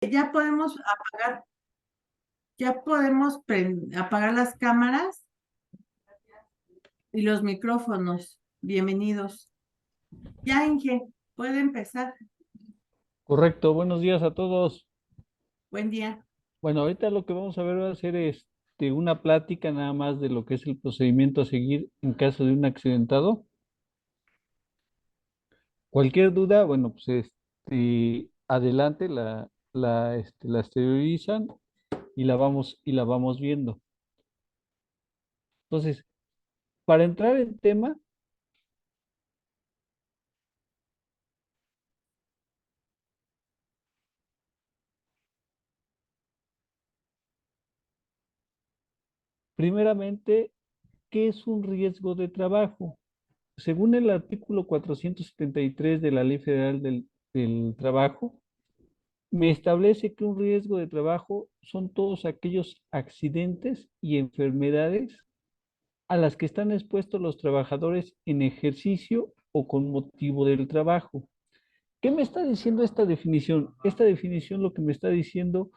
Ya podemos apagar, apagar las cámaras y los micrófonos. Bienvenidos. Ya, Inge, puede empezar. Correcto, buenos días a todos. Buen día. Bueno, ahorita lo que vamos a ver va a ser una plática nada más de lo que es el procedimiento a seguir en caso de un accidentado. Cualquier duda, bueno, pues adelante la exteriorizan y la vamos viendo. Entonces, para entrar en tema, primeramente, ¿qué es un riesgo de trabajo? Según el artículo 473 de la Ley Federal del Trabajo, me establece que un riesgo de trabajo son todos aquellos accidentes y enfermedades a las que están expuestos los trabajadores en ejercicio o con motivo del trabajo. ¿Qué me está diciendo esta definición? Esta definición lo que me está diciendo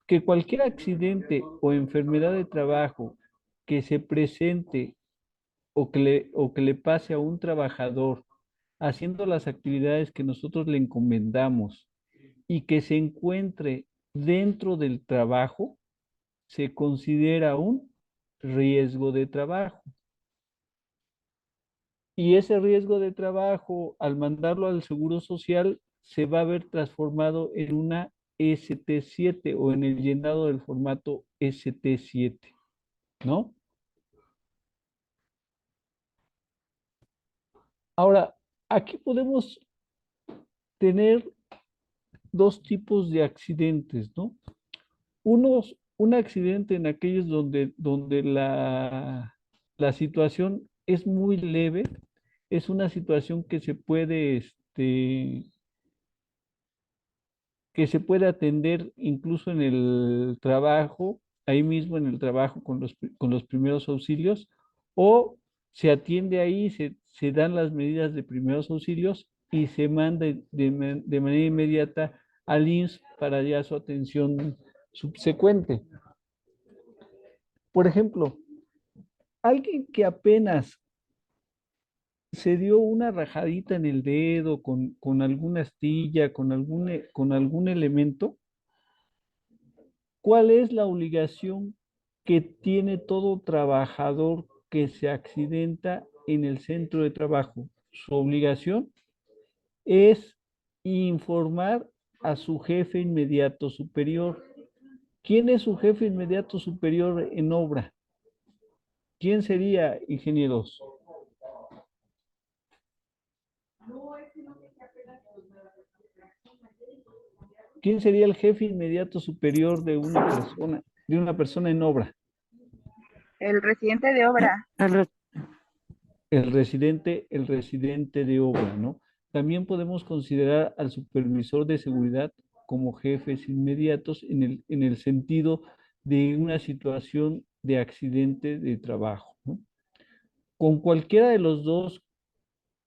que cualquier accidente o enfermedad de trabajo que se presente o que le pase a un trabajador haciendo las actividades que nosotros le encomendamos y que se encuentre dentro del trabajo, se considera un riesgo de trabajo. Y ese riesgo de trabajo, al mandarlo al Seguro Social, se va a ver transformado en una ST7 o en el llenado del formato ST7, ¿no? Ahora, aquí podemos tener dos tipos de accidentes, ¿no? Un accidente en aquellos donde la situación es muy leve, es una situación que se puede atender incluso en el trabajo, ahí mismo en el trabajo con los primeros auxilios, o se atiende ahí, se dan las medidas de primeros auxilios y se manda de manera inmediata al IMSS para ya su atención subsecuente. Por ejemplo, alguien que apenas se dio una rajadita en el dedo con alguna astilla, con algún elemento, ¿cuál es la obligación que tiene todo trabajador que se accidenta en el centro de trabajo? Su obligación es informar a su jefe inmediato superior. ¿Quién es su jefe inmediato superior en obra? ¿Quién sería, ingenieros? ¿Quién sería el jefe inmediato superior de una persona en obra? El residente de obra. El residente de obra, ¿no? También podemos considerar al supervisor de seguridad como jefes inmediatos en el sentido de una situación de accidente de trabajo, ¿no? Con cualquiera de los dos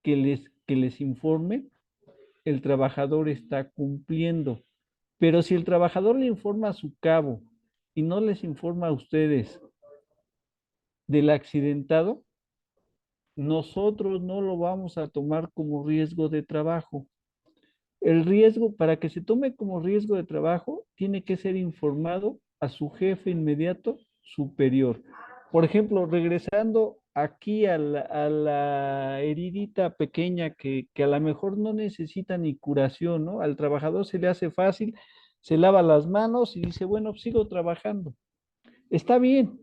que les informe, el trabajador está cumpliendo. Pero si el trabajador le informa a su cabo y no les informa a ustedes del accidentado, nosotros no lo vamos a tomar como riesgo de trabajo. El riesgo, para que se tome como riesgo de trabajo, tiene que ser informado a su jefe inmediato superior. Por ejemplo, regresando aquí a la heridita pequeña que a lo mejor no necesita ni curación, ¿no? Al trabajador se le hace fácil, se lava las manos y dice, bueno, sigo trabajando. Está bien,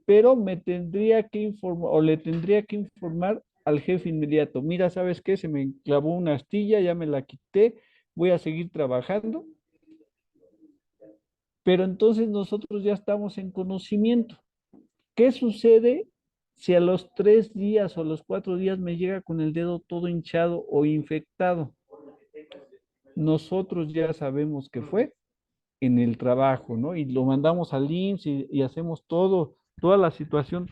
pero me tendría que informar o le tendría que informar al jefe inmediato. Mira, ¿sabes qué? Se me clavó una astilla, ya me la quité, voy a seguir trabajando, pero entonces nosotros ya estamos en conocimiento. ¿Qué sucede si a los 3 días o a los 4 días me llega con el dedo todo hinchado o infectado? Nosotros ya sabemos que fue en el trabajo, ¿no? Y lo mandamos al IMSS y hacemos toda la situación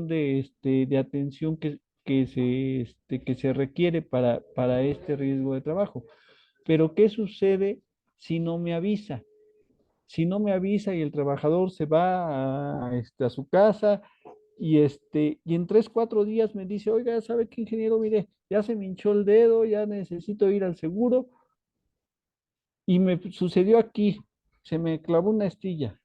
de atención que se requiere para este riesgo de trabajo. Pero ¿qué sucede si no me avisa? Si no me avisa y el trabajador se va a su casa y en 3, 4 días me dice, oiga, ¿sabe qué, ingeniero? Mire, ya se me hinchó el dedo, ya necesito ir al seguro y me sucedió aquí, se me clavó una astilla.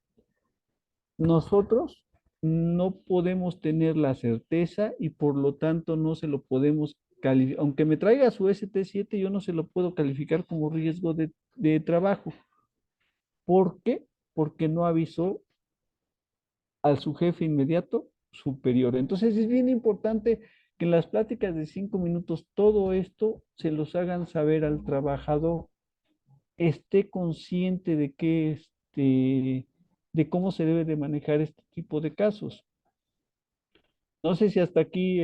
Nosotros no podemos tener la certeza y por lo tanto no se lo podemos calificar. Aunque me traiga su ST7, yo no se lo puedo calificar como riesgo de trabajo. ¿Por qué? Porque no avisó a su jefe inmediato superior. Entonces es bien importante que en las pláticas de 5 minutos todo esto se los hagan saber al trabajador, esté consciente de que de cómo se debe de manejar este tipo de casos. No sé si hasta aquí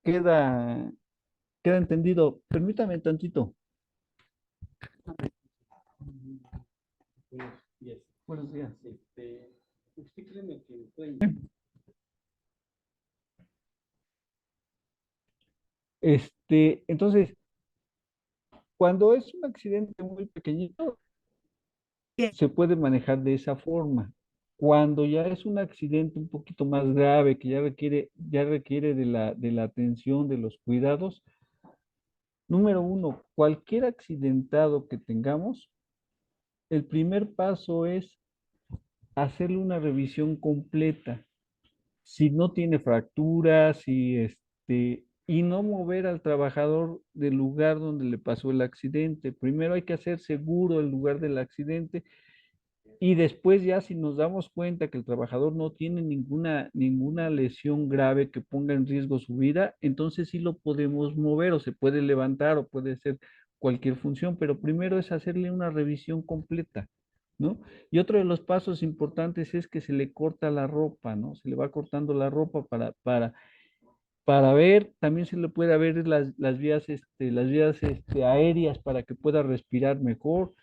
queda, queda entendido. Permítame tantito. Buenos días. Buenos días. Usted créeme que Entonces, cuando es un accidente muy pequeñito, Bien. se puede manejar de esa forma. Cuando ya es un accidente un poquito más grave, que ya requiere de la atención, de los cuidados, número uno, cualquier accidentado que tengamos, el primer paso es hacerle una revisión completa. Si no tiene fracturas, y no mover al trabajador del lugar donde le pasó el accidente. Primero hay que hacer seguro el lugar del accidente y después ya si nos damos cuenta que el trabajador no tiene ninguna lesión grave que ponga en riesgo su vida, entonces sí lo podemos mover o se puede levantar o puede hacer cualquier función, pero primero es hacerle una revisión completa, ¿no? Y otro de los pasos importantes es que se le corta la ropa, ¿no? Se le va cortando la ropa para ver, también se le puede ver las vías aéreas para que pueda respirar mejor.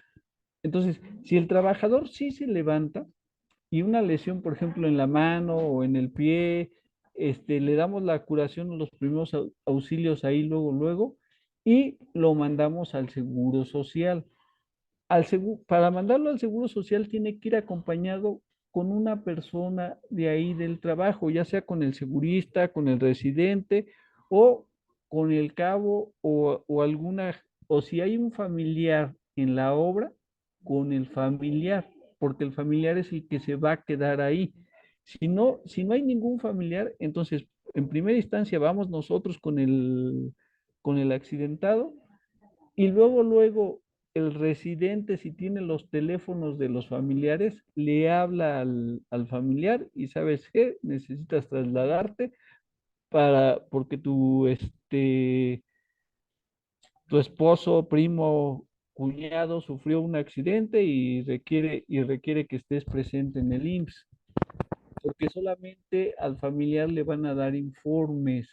Entonces, si el trabajador sí se levanta y una lesión, por ejemplo, en la mano o en el pie, le damos la curación, los primeros auxilios ahí luego, y lo mandamos al Seguro Social. Para mandarlo al Seguro Social tiene que ir acompañado con una persona de ahí del trabajo, ya sea con el segurista, con el residente o con el cabo o si hay un familiar en la obra, con el familiar, porque el familiar es el que se va a quedar ahí. Si no hay ningún familiar, entonces en primera instancia vamos nosotros con el accidentado y luego el residente, si tiene los teléfonos de los familiares, le habla al familiar y sabes qué, necesitas trasladarte porque tu esposo, primo, cuñado sufrió un accidente y requiere que estés presente en el IMSS, porque solamente al familiar le van a dar informes.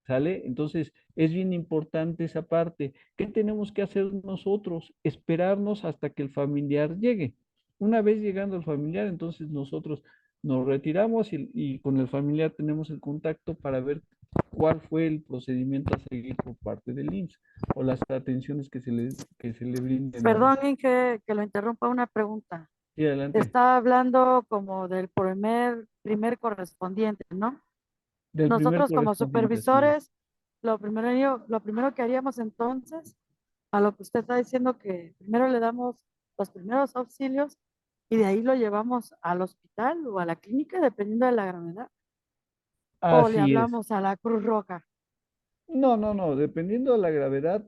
¿Sale? Entonces, es bien importante esa parte. ¿Qué tenemos que hacer nosotros? Esperarnos hasta que el familiar llegue. Una vez llegando el familiar, entonces nosotros nos retiramos y con el familiar tenemos el contacto para ver cuál fue el procedimiento a seguir por parte del IMSS o las atenciones que se le brinden. Perdón, Inge, que lo interrumpa una pregunta. Sí, adelante. Está hablando como del primer correspondiente, ¿no? Del primer Nosotros como correspondiente, así es. supervisores, lo primero que haríamos entonces, a lo que usted está diciendo, que primero le damos los primeros auxilios y de ahí lo llevamos al hospital o a la clínica, dependiendo de la gravedad, o le Así es. hablamos a la Cruz Roja. No, no, no, dependiendo de la gravedad,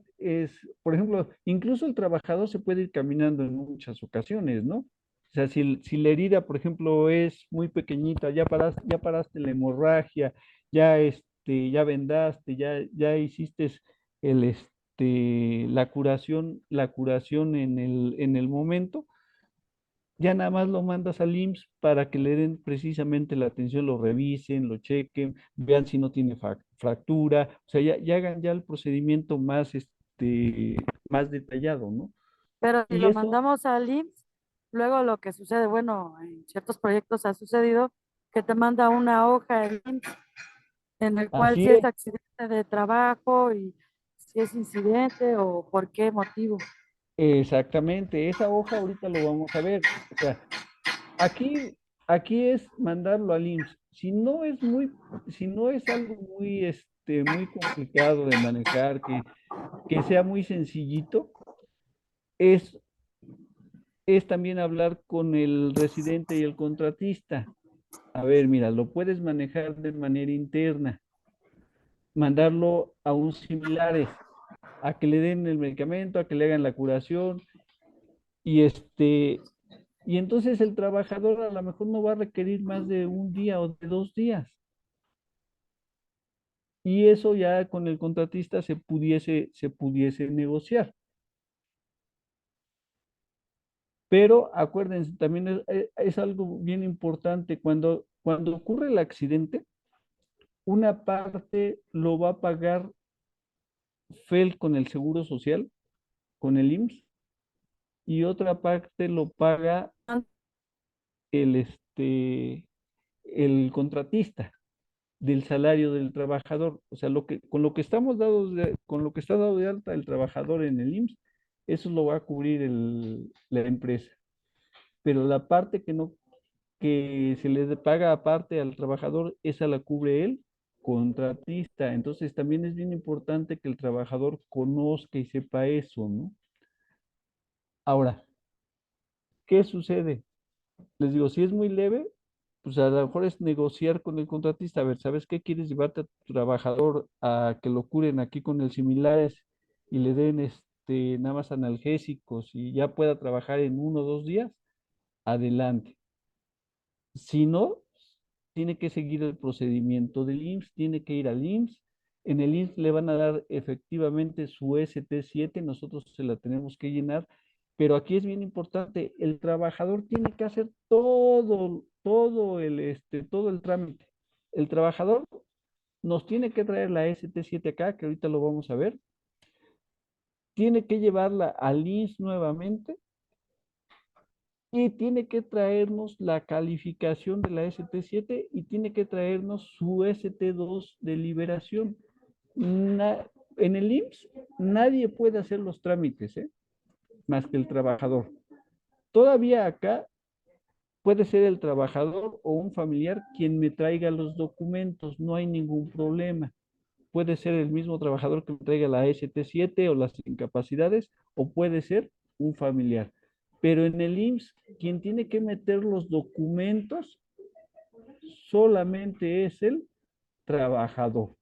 por ejemplo, incluso el trabajador se puede ir caminando en muchas ocasiones, ¿no? O sea, si la herida, por ejemplo, es muy pequeñita, ya paraste la hemorragia, ya vendaste, ya hiciste la curación en el momento, ya nada más lo mandas al IMSS para que le den precisamente la atención, lo revisen, lo chequen, vean si no tiene fractura, o sea, ya hagan ya el procedimiento más detallado, ¿no? Pero si Y lo eso, mandamos al IMSS, luego lo que sucede, bueno, en ciertos proyectos ha sucedido que te manda una hoja el IMSS en el cual así si es es, accidente de trabajo y si es incidente o por qué motivo. Exactamente, esa hoja ahorita lo vamos a ver. O sea, aquí, aquí es mandarlo al IMSS. Si no es algo muy complicado de manejar, que sea muy sencillito, es, es también hablar con el residente y el contratista. A ver, mira, lo puedes manejar de manera interna, mandarlo a un similares, a que le den el medicamento, a que le hagan la curación, y y entonces el trabajador a lo mejor no va a requerir más de un día o de 2 días. Y eso ya con el contratista se pudiese negociar. Pero acuérdense, también es algo bien importante, cuando ocurre el accidente, una parte lo va a pagar FEL con el Seguro Social, con el IMSS, y otra parte lo paga el, el contratista del salario del trabajador. O sea, con lo que con lo que está dado de alta el trabajador en el IMSS, eso lo va a cubrir la empresa. Pero la parte que se le paga aparte al trabajador, esa la cubre él, contratista. Entonces también es bien importante que el trabajador conozca y sepa eso, ¿no? Ahora, ¿qué sucede? Les digo, si es muy leve, pues a lo mejor es negociar con el contratista. A ver, ¿sabes qué? ¿Quieres llevarte a tu trabajador a que lo curen aquí con el similares y le den nada más analgésicos y ya pueda trabajar en 1 o 2 días? Adelante. Si no, tiene que seguir el procedimiento del IMSS, tiene que ir al IMSS. En el IMSS le van a dar efectivamente su ST7, nosotros se la tenemos que llenar, pero aquí es bien importante, el trabajador tiene que hacer todo el trámite. El trabajador nos tiene que traer la ST7 acá, que ahorita lo vamos a ver, tiene que llevarla al IMSS nuevamente y tiene que traernos la calificación de la ST7 y tiene que traernos su ST2 de liberación. En el IMSS nadie puede hacer los trámites, más que el trabajador. Todavía acá puede ser el trabajador o un familiar quien me traiga los documentos, no hay ningún problema. Puede ser el mismo trabajador que me traiga la ST7 o las incapacidades, o puede ser un familiar. Pero en el IMSS, quien tiene que meter los documentos solamente es el trabajador.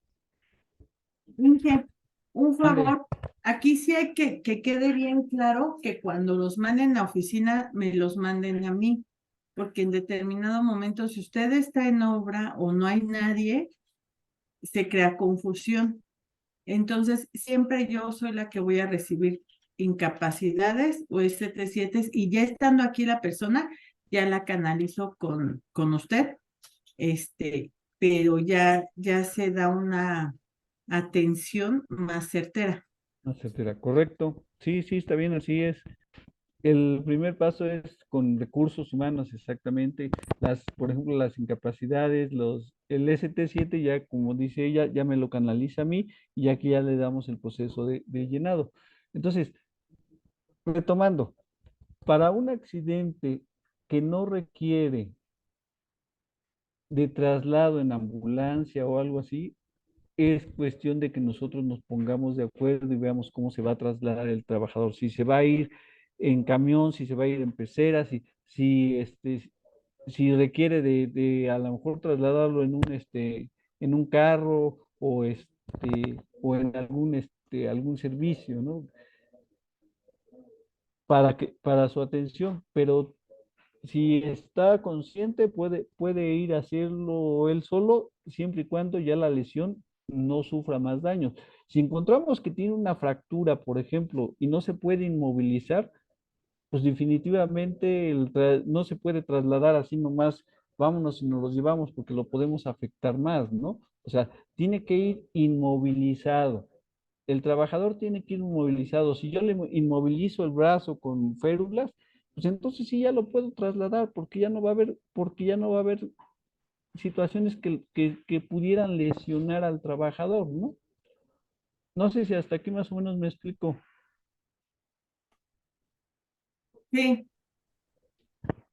Inge, un Ande, favor, aquí sí hay que quede bien claro que cuando los manden a oficina, me los manden a mí, porque en determinado momento, si usted está en obra o no hay nadie, se crea confusión. Entonces, siempre yo soy la que voy a recibir incapacidades o ST7 y ya estando aquí la persona, ya la canalizo con usted, pero ya se da una atención más certera. etcétera. Correcto. Sí, sí, está bien, así es. El primer paso es con recursos humanos, exactamente. Por ejemplo, las incapacidades, el ST7 ya, como dice ella, ya me lo canaliza a mí y aquí ya le damos el proceso de llenado. Entonces, retomando, para un accidente que no requiere de traslado en ambulancia o algo así, es cuestión de que nosotros nos pongamos de acuerdo y veamos cómo se va a trasladar el trabajador, si se va a ir en camión, si se va a ir en pecera, si requiere de a lo mejor trasladarlo en un carro o en algún servicio, ¿no? Para su atención, pero si está consciente, puede ir a hacerlo él solo, siempre y cuando ya la lesión no sufra más daños. Si encontramos que tiene una fractura, por ejemplo, y no se puede inmovilizar, pues definitivamente no se puede trasladar así nomás, vámonos y nos los llevamos porque lo podemos afectar más, ¿no? O sea, tiene que ir inmovilizado. El trabajador tiene que ir inmovilizado. Si yo le inmovilizo el brazo con férulas, pues entonces sí ya lo puedo trasladar porque ya no va a haber situaciones que pudieran lesionar al trabajador, ¿no? No sé si hasta aquí más o menos me explico. Sí,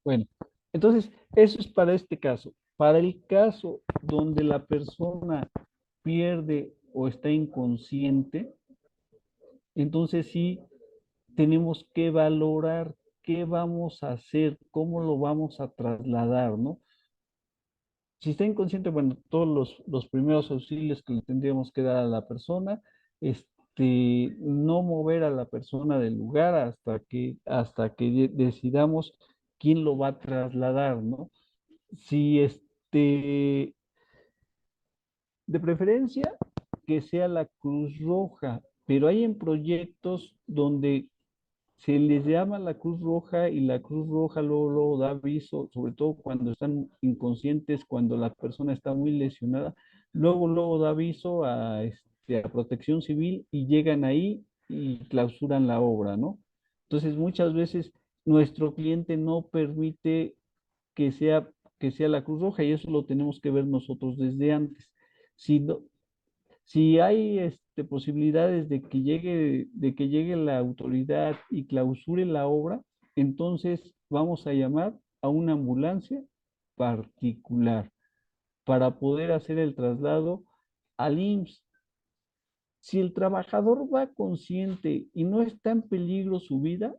Bueno, entonces, eso es para este caso. Para el caso donde la persona pierde o está inconsciente, entonces sí tenemos que valorar qué vamos a hacer, cómo lo vamos a trasladar, ¿no? Si está inconsciente, bueno, todos los primeros auxilios que le tendríamos que dar a la persona, no mover a la persona del lugar hasta que decidamos quién lo va a trasladar, ¿no? Si de preferencia que sea la Cruz Roja, pero hay en proyectos donde se les llama la Cruz Roja y la Cruz Roja luego da aviso, sobre todo cuando están inconscientes, cuando la persona está muy lesionada, luego da aviso a Protección Civil y llegan ahí y clausuran la obra, ¿no? Entonces muchas veces nuestro cliente no permite que sea, que sea la Cruz Roja y eso lo tenemos que ver nosotros desde antes. Si no, si hay posibilidades de que llegue la autoridad y clausure la obra, entonces vamos a llamar a una ambulancia particular para poder hacer el traslado al IMSS. Si el trabajador va consciente y no está en peligro su vida,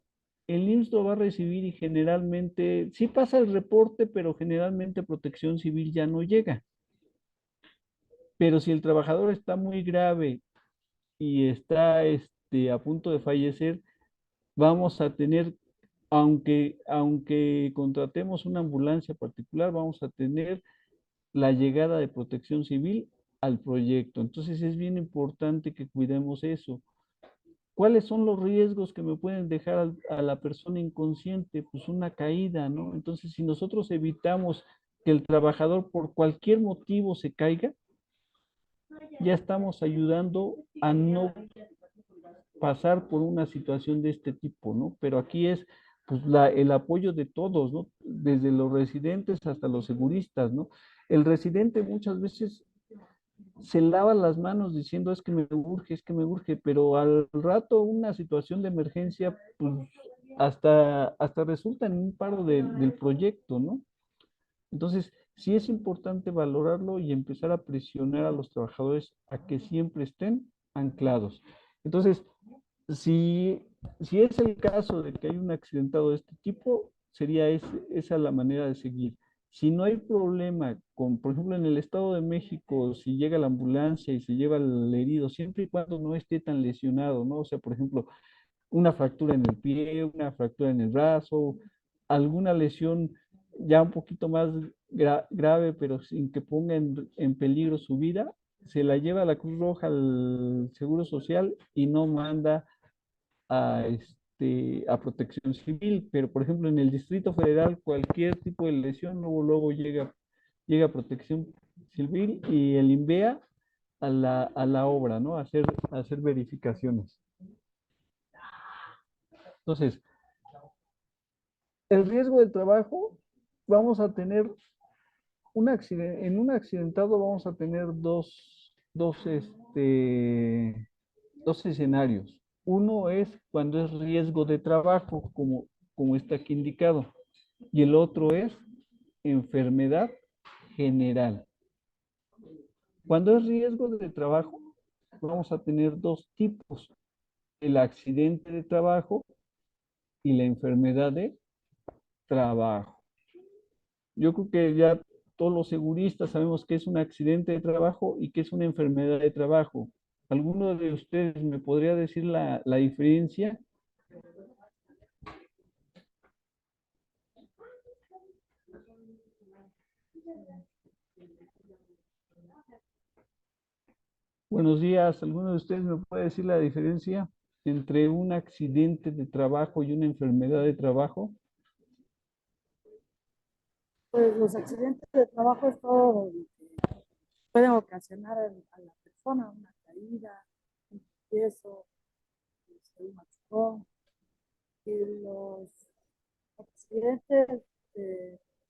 el IMSS lo va a recibir y generalmente, sí pasa el reporte, pero generalmente Protección Civil ya no llega. Pero si el trabajador está muy grave y está a punto de fallecer, vamos a tener, aunque contratemos una ambulancia particular, vamos a tener la llegada de Protección Civil al proyecto. Entonces es bien importante que cuidemos eso. ¿Cuáles son los riesgos que me pueden dejar a la persona inconsciente? Pues una caída, ¿no? Entonces, si nosotros evitamos que el trabajador por cualquier motivo se caiga, ya estamos ayudando a no pasar por una situación de este tipo, ¿no? Pero aquí es pues el apoyo de todos, ¿no? Desde los residentes hasta los seguristas, ¿no? El residente muchas veces se lava las manos diciendo es que me urge, es que me urge, pero al rato una situación de emergencia, pues hasta resulta en un paro del proyecto, ¿no? Entonces, sí es importante valorarlo y empezar a presionar a los trabajadores a que siempre estén anclados. Entonces, si, si es el caso de que hay un accidentado de este tipo, sería esa la manera de seguir. Si no hay problema con, por ejemplo, en el Estado de México, si llega la ambulancia y se lleva al herido, siempre y cuando no esté tan lesionado, ¿no? O sea, por ejemplo, una fractura en el pie, una fractura en el brazo, alguna lesión ya un poquito más grave, pero sin que ponga en peligro su vida, se la lleva a la Cruz Roja, al Seguro Social y no manda a Protección Civil. Pero, por ejemplo, en el Distrito Federal, cualquier tipo de lesión, luego llega Protección Civil y el INVEA a la obra, ¿no? A hacer verificaciones. Entonces, el riesgo del trabajo, vamos a tener en un accidentado vamos a tener dos escenarios. Uno es cuando es riesgo de trabajo, como está aquí indicado, y el otro es enfermedad general. Cuando es riesgo de trabajo, vamos a tener dos tipos: el accidente de trabajo y la enfermedad de trabajo. Yo creo que ya todos los seguristas sabemos que es un accidente de trabajo y que es una enfermedad de trabajo. ¿Alguno de ustedes me podría decir la diferencia? Buenos días. ¿Alguno de ustedes me puede decir la diferencia entre un accidente de trabajo y una enfermedad de trabajo? Pues los accidentes de trabajo es todo lo que pueden ocasionar a la persona, una caída, un tropiezo, un machucón. Y los accidentes,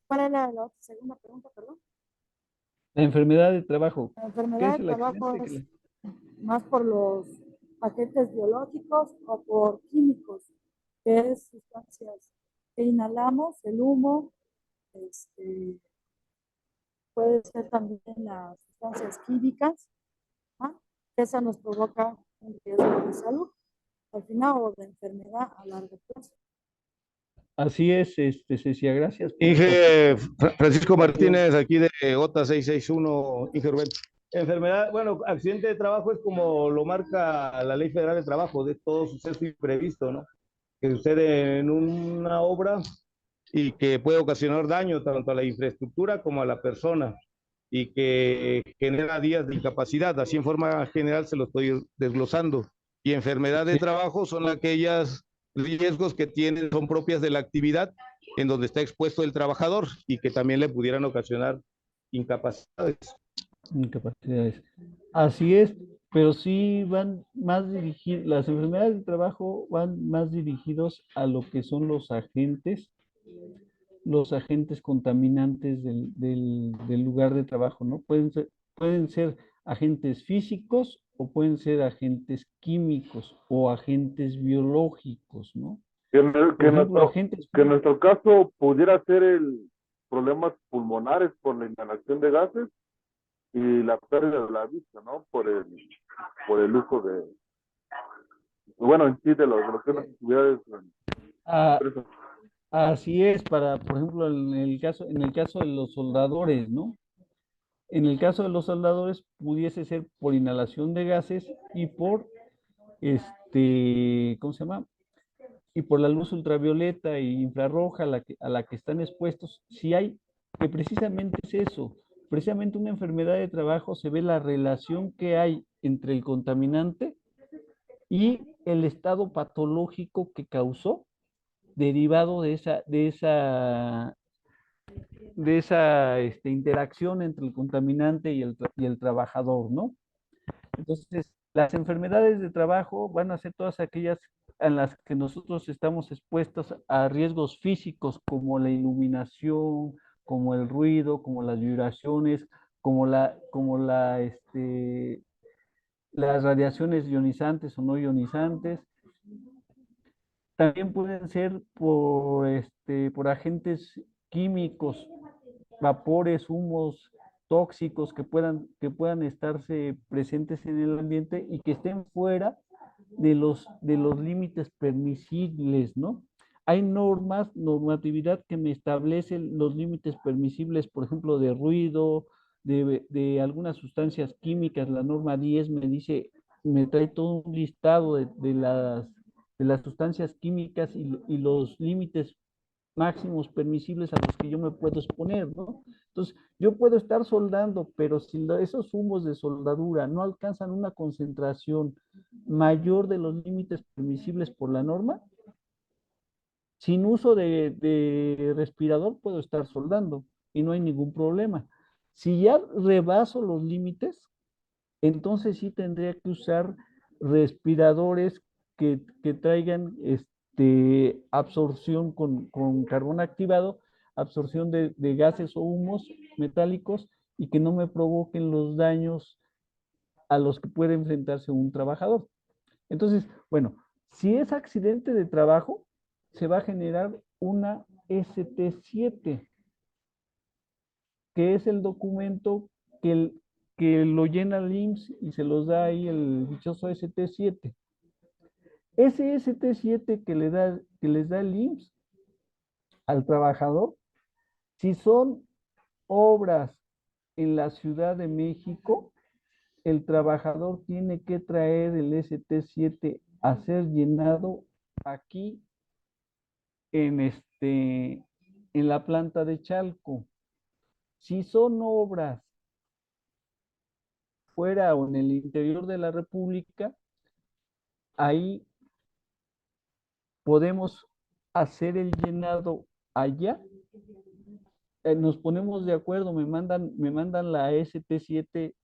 ¿cuál era la segunda pregunta, perdón? La enfermedad de trabajo. La ¿Qué enfermedad es de el trabajo accidente? es más por los agentes biológicos o por químicos, que es sustancias que inhalamos, el humo, puede ser también las sustancias químicas, ¿ah? Que esa nos provoca un riesgo de salud, al final, o de enfermedad a largo plazo. Así es, Cecia, gracias por Inge Francisco participación. Martínez, aquí de OTA 661, Inge Rubén. Enfermedad, bueno, accidente de trabajo es como lo marca la Ley Federal de Trabajo, de todo suceso imprevisto, ¿no? Que sucede en una obra y que puede ocasionar daño tanto a la infraestructura como a la persona y que genera días de incapacidad. Así en forma general se lo estoy desglosando. Y enfermedad de trabajo son aquellas riesgos que tienen, son propias de la actividad en donde está expuesto el trabajador y que también le pudieran ocasionar incapacidades. Incapacidades. Así es, pero sí van más dirigidos, las enfermedades de trabajo van más dirigidos a lo que son los agentes contaminantes del lugar de trabajo, ¿no? Pueden ser agentes físicos o pueden ser agentes químicos o agentes biológicos, ¿no? Por ejemplo, agentes Que en nuestro caso pudiera ser el problemas pulmonares por la inhalación de gases y la pérdida de la vista, ¿no? Por el uso de, bueno, en sí, de los que las actividades. ah, así es, por ejemplo, en el caso de los soldadores, ¿no? En el caso de los soldadores pudiese ser por inhalación de gases y por ¿cómo se llama? Y por la luz ultravioleta e infrarroja a la que están expuestos, si hay, que precisamente es eso, precisamente una enfermedad de trabajo se ve la relación que hay entre el contaminante y el estado patológico que causó derivado de esa interacción entre el contaminante y el trabajador, ¿no? Entonces, las enfermedades de trabajo van a ser todas aquellas en las que nosotros estamos expuestos a riesgos físicos como la iluminación, como el ruido, como las vibraciones, las radiaciones ionizantes o no ionizantes. También pueden ser por agentes químicos, vapores, humos tóxicos que puedan estarse presentes en el ambiente y que estén fuera de los límites permisibles, ¿no? Hay normatividad que me establece los límites permisibles, por ejemplo, de ruido, de algunas sustancias químicas. La norma 10 me dice, me trae todo un listado de las sustancias químicas y los límites máximos permisibles a los que yo me puedo exponer, ¿no? Entonces, yo puedo estar soldando, pero si esos humos de soldadura no alcanzan una concentración mayor de los límites permisibles por la norma, sin uso de respirador puedo estar soldando y no hay ningún problema. Si ya rebaso los límites, entonces sí tendría que usar respiradores que traigan absorción con carbón activado, absorción de gases o humos metálicos y que no me provoquen los daños a los que puede enfrentarse un trabajador. Entonces, bueno, si es accidente de trabajo, se va a generar una ST7, que es el documento que lo llena el IMSS y se los da ahí el dichoso ST7. Ese ST7 que les da el IMSS al trabajador, si son obras en la Ciudad de México, el trabajador tiene que traer el ST7 a ser llenado aquí en, en la planta de Chalco. Si son obras fuera o en el interior de la República, ahí podemos hacer el llenado allá. Nos ponemos de acuerdo, me mandan la ST7,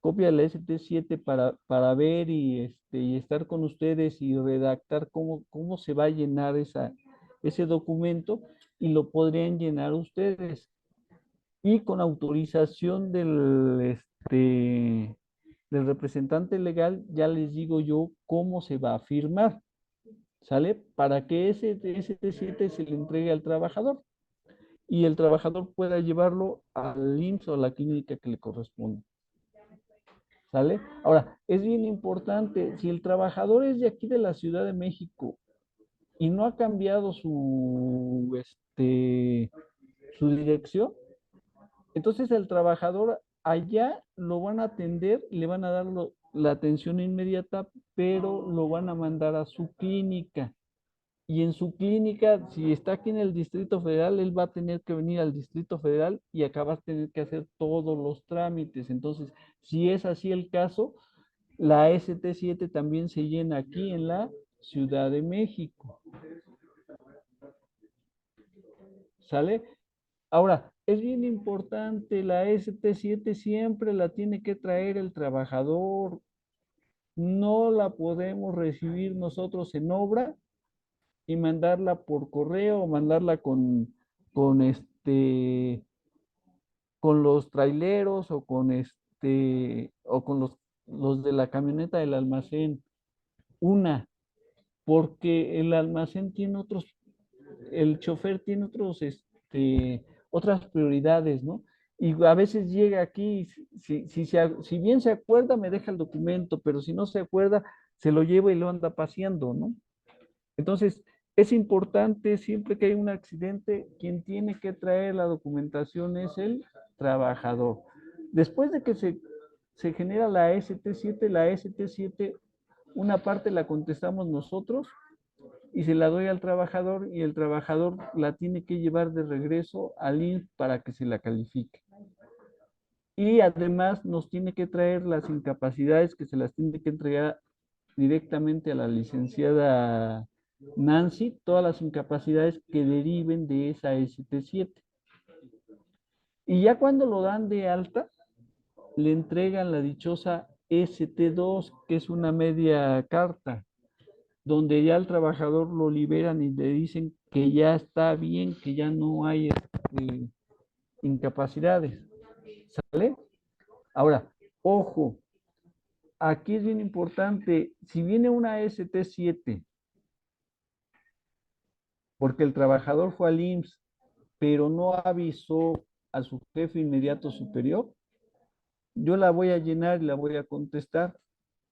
copia de la ST7 para ver y estar con ustedes y redactar cómo se va a llenar ese documento y lo podrían llenar ustedes. Y con autorización del representante legal, ya les digo yo cómo se va a firmar, ¿sale? Para que ese ST7 se le entregue al trabajador y el trabajador pueda llevarlo al IMSS o a la clínica que le corresponde. ¿Sale? Ahora, es bien importante, si el trabajador es de aquí de la Ciudad de México y no ha cambiado su dirección, entonces el trabajador allá lo van a atender, le van a dar la atención inmediata, pero lo van a mandar a su clínica. Y en su clínica, si está aquí en el Distrito Federal, él va a tener que venir al Distrito Federal y acá va a tener que hacer todos los trámites. Entonces, si es así el caso, la ST7 también se llena aquí en la Ciudad de México. ¿Sale? Ahora, es bien importante, la ST7 siempre la tiene que traer el trabajador. No la podemos recibir nosotros en obra y mandarla por correo o mandarla con con los traileros o o con los de la camioneta del almacén. Una, porque el almacén tiene el chofer tiene otras prioridades, ¿no? Y a veces llega aquí, si bien se acuerda, me deja el documento, pero si no se acuerda, se lo lleva y lo anda paseando, ¿no? Entonces, es importante, siempre que hay un accidente, quien tiene que traer la documentación es el trabajador. Después de que se genera la ST7, una parte la contestamos nosotros y se la doy al trabajador y el trabajador la tiene que llevar de regreso al INS para que se la califique. Y además nos tiene que traer las incapacidades que se las tiene que entregar directamente a la licenciada Nancy, todas las incapacidades que deriven de esa ST7. Y ya cuando lo dan de alta, le entregan la dichosa ST2, que es una media carta, donde ya al trabajador lo liberan y le dicen que ya está bien, que ya no hay incapacidades. ¿Sale? Ahora, ojo, aquí es bien importante, si viene una ST7, porque el trabajador fue al IMSS, pero no avisó a su jefe inmediato superior, yo la voy a llenar y la voy a contestar,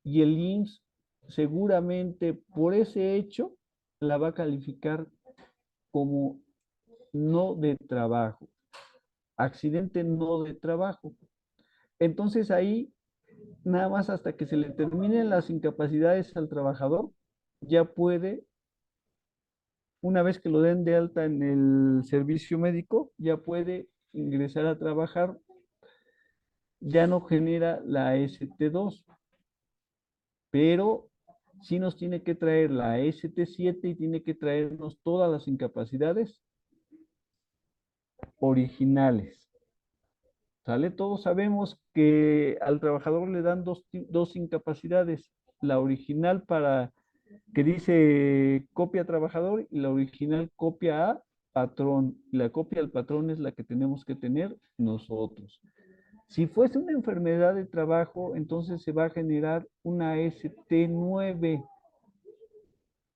y el IMSS seguramente por ese hecho la va a calificar como no de trabajo, accidente no de trabajo. Entonces ahí, nada más hasta que se le terminen las incapacidades al trabajador, ya puede, una vez que lo den de alta en el servicio médico, ya puede ingresar a trabajar, ya no genera la ST2, pero sí nos tiene que traer la ST7 y tiene que traernos todas las incapacidades originales. ¿Sale? Todos sabemos que al trabajador le dan dos incapacidades, la original para que dice copia trabajador y la original copia a patrón. La copia al patrón es la que tenemos que tener nosotros. Si fuese una enfermedad de trabajo, entonces se va a generar una ST9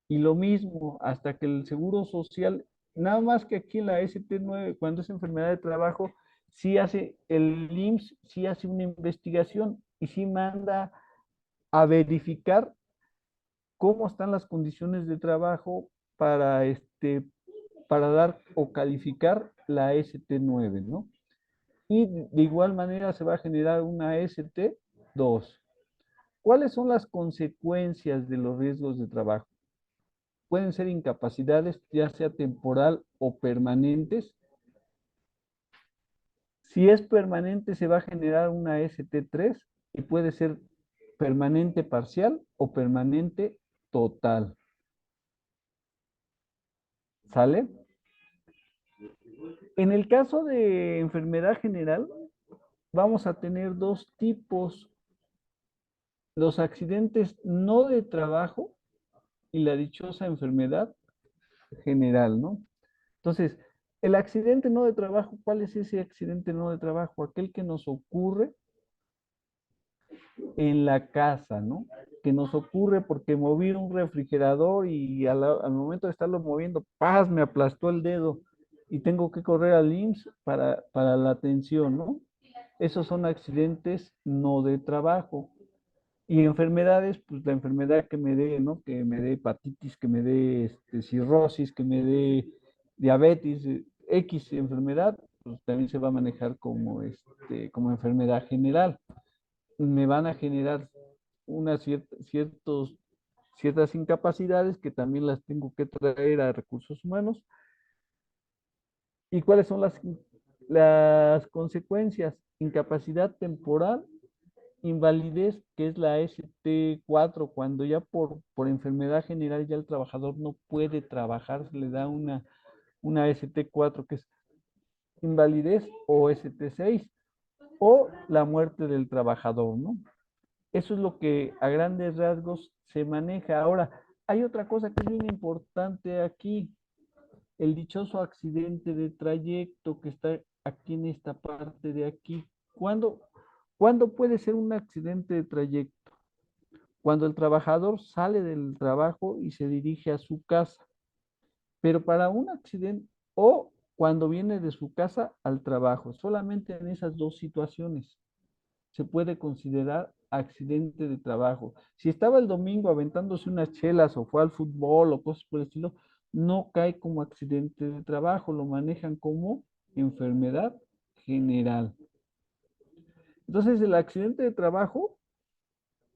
y lo mismo hasta que el Seguro Social, nada más que aquí en la ST9, cuando es enfermedad de trabajo, sí hace, el IMSS sí hace una investigación y sí manda a verificar cómo están las condiciones de trabajo para dar o calificar la ST9, ¿no? Y de igual manera se va a generar una ST2. ¿Cuáles son las consecuencias de los riesgos de trabajo? Pueden ser incapacidades, ya sea temporal o permanentes. Si es permanente, se va a generar una ST3 y puede ser permanente parcial o permanente total. ¿Sale? En el caso de enfermedad general, vamos a tener dos tipos: los accidentes no de trabajo y la dichosa enfermedad general, ¿no? Entonces, el accidente no de trabajo, ¿cuál es ese accidente no de trabajo? Aquel que nos ocurre en la casa, ¿no? Que nos ocurre porque moví un refrigerador y al momento de estarlo moviendo, ¡paz! Me aplastó el dedo y tengo que correr al IMSS para la atención, ¿no? Esos son accidentes no de trabajo. Y enfermedades, pues la enfermedad que me dé, ¿no? Que me dé hepatitis, que me dé cirrosis, que me dé diabetes, X enfermedad, pues también se va a manejar como, como enfermedad general. Me van a generar ciertas incapacidades que también las tengo que traer a recursos humanos. ¿Y cuáles son las consecuencias? Incapacidad temporal, invalidez, que es la ST4, cuando ya por enfermedad general ya el trabajador no puede trabajar, se le da una ST4, que es invalidez, o ST6, o la muerte del trabajador, ¿no? Eso es lo que a grandes rasgos se maneja. Ahora, hay otra cosa que es bien importante aquí, el dichoso accidente de trayecto que está aquí en esta parte de aquí. ¿Cuándo puede ser un accidente de trayecto? Cuando el trabajador sale del trabajo y se dirige a su casa. Pero para un accidente, o cuando viene de su casa al trabajo, solamente en esas dos situaciones se puede considerar accidente de trabajo. Si estaba el domingo aventándose unas chelas o fue al fútbol o cosas por el estilo, no cae como accidente de trabajo, lo manejan como enfermedad general. Entonces, el accidente de trabajo,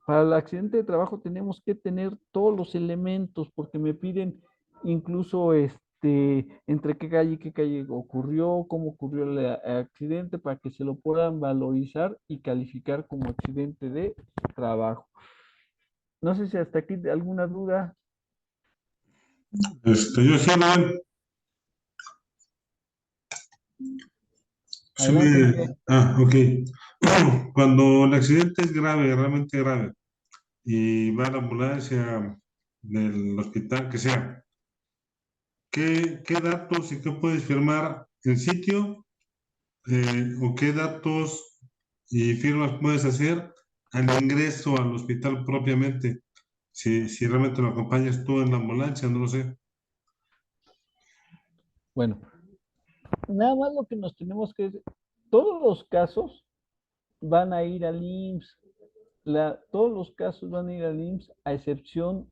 para el accidente de trabajo tenemos que tener todos los elementos, porque me piden incluso entre qué calle ocurrió, cómo ocurrió el accidente, para que se lo puedan valorizar y calificar como accidente de trabajo. No sé si hasta aquí alguna duda. Yo sí, no, sí Adelante, Miguel. ok. Cuando el accidente es grave, realmente grave, y va a la ambulancia del hospital que sea, ¿qué datos y qué puedes firmar en sitio? ¿O qué datos y firmas puedes hacer al ingreso al hospital propiamente? Si realmente lo acompañas tú en la ambulancia, no lo sé. Bueno, nada más lo que nos tenemos que... Todos los casos van a ir al IMSS. Todos los casos van a ir al IMSS, a excepción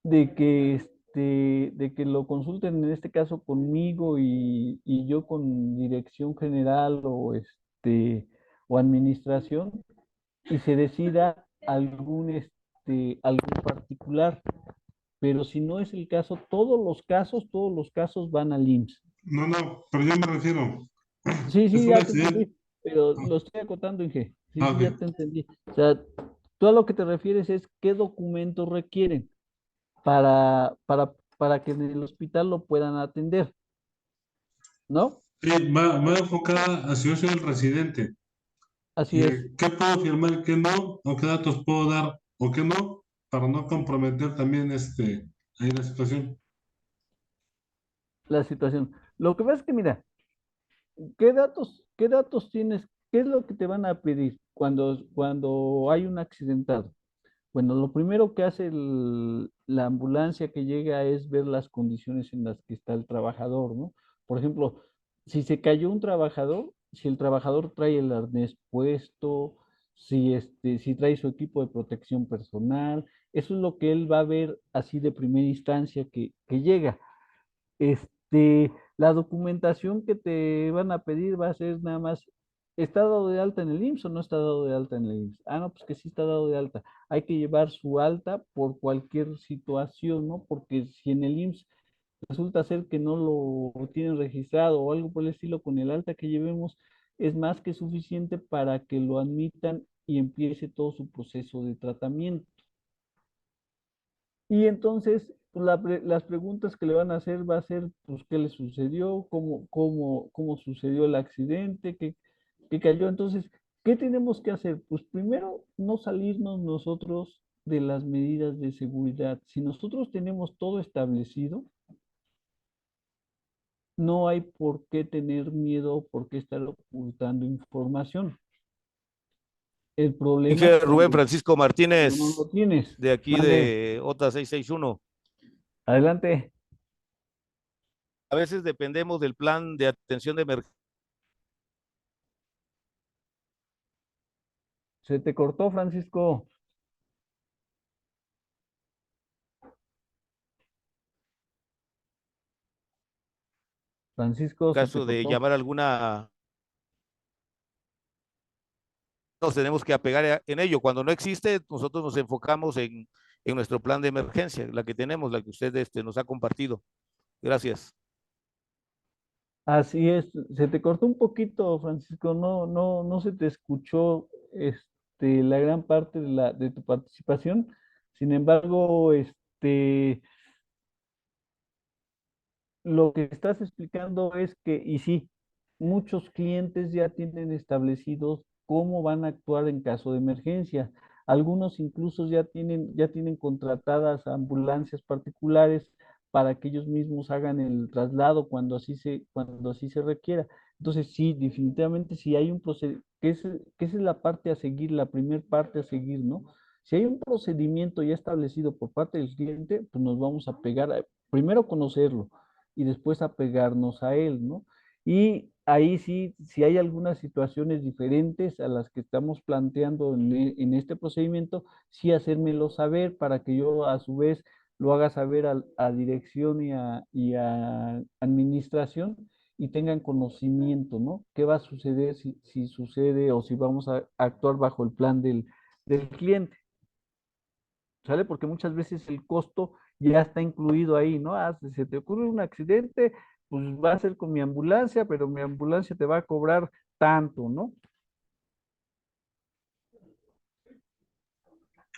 de que lo consulten en este caso conmigo y yo con dirección general o administración, y se decida algún particular. Pero si no es el caso, todos los casos van al IMSS. No, no, pero yo me refiero, Sí, es sí, un ya te accidente. entendí, pero lo estoy acotando, Inge. Sí, Ah, sí, ya ok. te entendí. O sea, tú a lo que te refieres es qué documentos requieren para que en el hospital lo puedan atender, ¿no? Sí, va enfocada a si yo soy el residente. Así es, ¿Qué puedo firmar, qué no? ¿O qué datos puedo dar o qué no? Para no comprometer también ahí la situación. la situación. Lo que pasa es que, mira, ¿qué datos tienes? ¿Qué es lo que te van a pedir cuando hay un accidentado? Bueno, lo primero que hace la ambulancia que llega es ver las condiciones en las que está el trabajador, ¿no? Por ejemplo, si se cayó un trabajador, si el trabajador trae el arnés puesto, si trae su equipo de protección personal, eso es lo que él va a ver así de primera instancia que llega. La documentación que te van a pedir va a ser nada más, ¿está dado de alta en el IMSS o no está dado de alta en el IMSS? Ah, no, pues que sí está dado de alta. Hay que llevar su alta por cualquier situación, ¿no? Porque si en el IMSS resulta ser que no lo tienen registrado o algo por el estilo, con el alta que llevemos es más que suficiente para que lo admitan y empiece todo su proceso de tratamiento. Y entonces, pues, las preguntas que le van a hacer va a ser, pues, ¿qué le sucedió? ¿Cómo sucedió el accidente? ¿Qué cayó? Entonces, ¿qué tenemos que hacer? Pues primero, no salirnos nosotros de las medidas de seguridad. Si nosotros tenemos todo establecido, no hay por qué tener miedo, por qué estar ocultando información. El problema es Inge Rubén cuando Francisco Martínez, no lo tienes. de aquí Mande, de OTA 661. adelante. A veces dependemos del plan de atención de emergencia. Se te cortó, Francisco. Francisco, se te Caso de cortó. llamar alguna, nos tenemos que apegar en ello. Cuando no existe, nosotros nos enfocamos en nuestro plan de emergencia, la que tenemos, la que usted nos ha compartido. Gracias. Así es, se te cortó un poquito, Francisco, no se te escuchó la gran parte de tu participación. Sin embargo, lo que estás explicando es que, y sí, muchos clientes ya tienen establecidos cómo van a actuar en caso de emergencia. Algunos incluso ya tienen contratadas ambulancias particulares para que ellos mismos hagan el traslado cuando así se requiera. Entonces, sí, definitivamente, si hay un procedimiento, que esa es la parte a seguir, la primera parte a seguir, ¿no? Si hay un procedimiento ya establecido por parte del cliente, pues nos vamos a pegar, primero conocerlo y después apegarnos a él, ¿no? Y ahí sí, si hay algunas situaciones diferentes a las que estamos planteando en este procedimiento, sí hacérmelo saber para que yo a su vez lo haga saber a dirección y a administración y tengan conocimiento, ¿no? ¿Qué va a suceder si sucede o si vamos a actuar bajo el plan del cliente? ¿Sale? Porque muchas veces el costo ya está incluido ahí, ¿no? Si se te ocurre un accidente, pues va a ser con mi ambulancia, pero mi ambulancia te va a cobrar tanto, ¿no?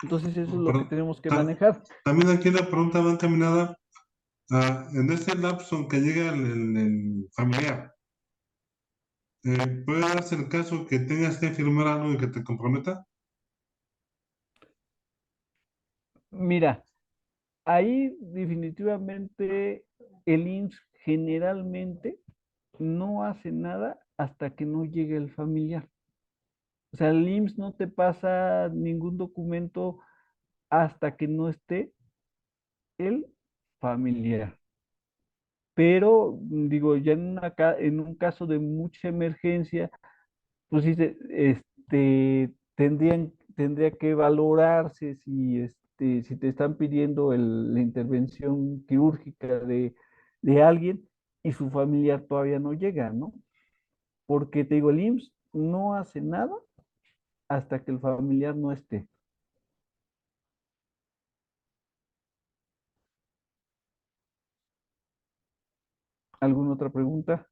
Entonces eso es lo que Perdón, tenemos que manejar. también aquí la pregunta va encaminada en este lapso en que llega el familiar. ¿Puede darse el caso que tengas que firmar algo y que te comprometa? Mira, ahí definitivamente el IMSS generalmente no hace nada hasta que no llegue el familiar. O sea, el IMSS no te pasa ningún documento hasta que no esté el familiar. Pero, digo, ya en un caso de mucha emergencia, pues sí, tendría que valorarse si te están pidiendo la intervención quirúrgica de alguien y su familiar todavía no llega, ¿no? Porque te digo, el IMSS no hace nada hasta que el familiar no esté. ¿Alguna otra pregunta?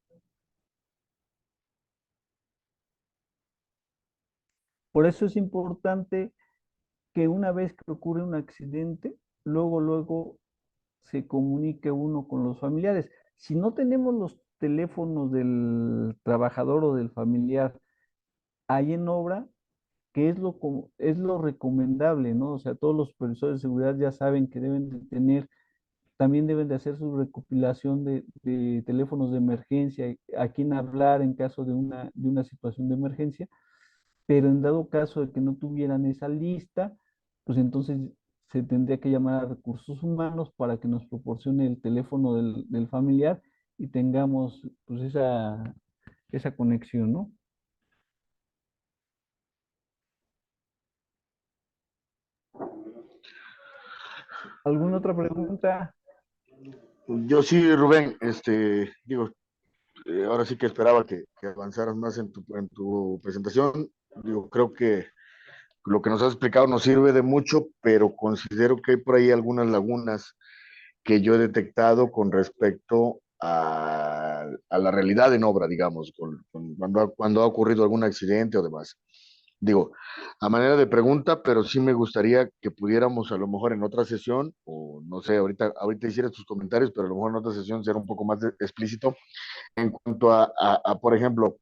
Por eso es importante que una vez que ocurre un accidente, luego se comunique uno con los familiares. Si no tenemos los teléfonos del trabajador o del familiar ahí en obra, que es lo recomendable, ¿no? O sea, todos los supervisores de seguridad ya saben que deben de tener, también deben de hacer su recopilación de teléfonos de emergencia, a quién hablar en caso de una situación de emergencia, pero en dado caso de que no tuvieran esa lista, pues entonces se tendría que llamar a recursos humanos para que nos proporcione el teléfono del familiar y tengamos pues esa conexión, ¿no? ¿Alguna otra pregunta? Yo sí, Rubén, digo, ahora sí que esperaba que avanzaras más en tu presentación. Digo, creo que lo que nos has explicado nos sirve de mucho, pero considero que hay por ahí algunas lagunas que yo he detectado con respecto a la realidad en obra, digamos, cuando ha ocurrido algún accidente o demás. Digo, a manera de pregunta, pero sí me gustaría que pudiéramos a lo mejor en otra sesión, o no sé, ahorita hicieras tus comentarios, pero a lo mejor en otra sesión ser un poco más explícito en cuanto por ejemplo,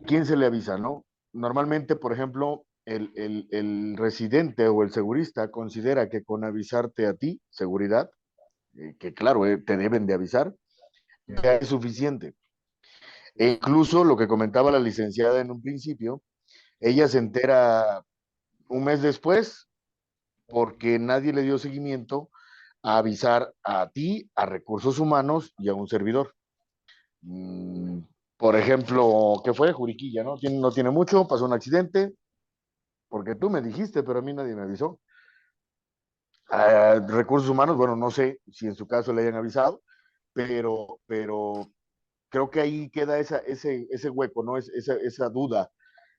¿quién se le avisa, no? Normalmente, por ejemplo, el residente o el segurista considera que con avisarte a ti, seguridad, que claro, te deben de avisar, ya es suficiente. E incluso lo que comentaba la licenciada en un principio, Ella se entera un mes después porque nadie le dio seguimiento a avisar a ti, a recursos humanos y a un servidor. Mm, por ejemplo, ¿qué fue? Juriquilla, ¿no? No tiene mucho, pasó un accidente, porque tú me dijiste, pero a mí nadie me avisó. Recursos humanos, bueno, no sé si en su caso le hayan avisado, pero creo que ahí queda ese hueco, ¿no? Esa duda,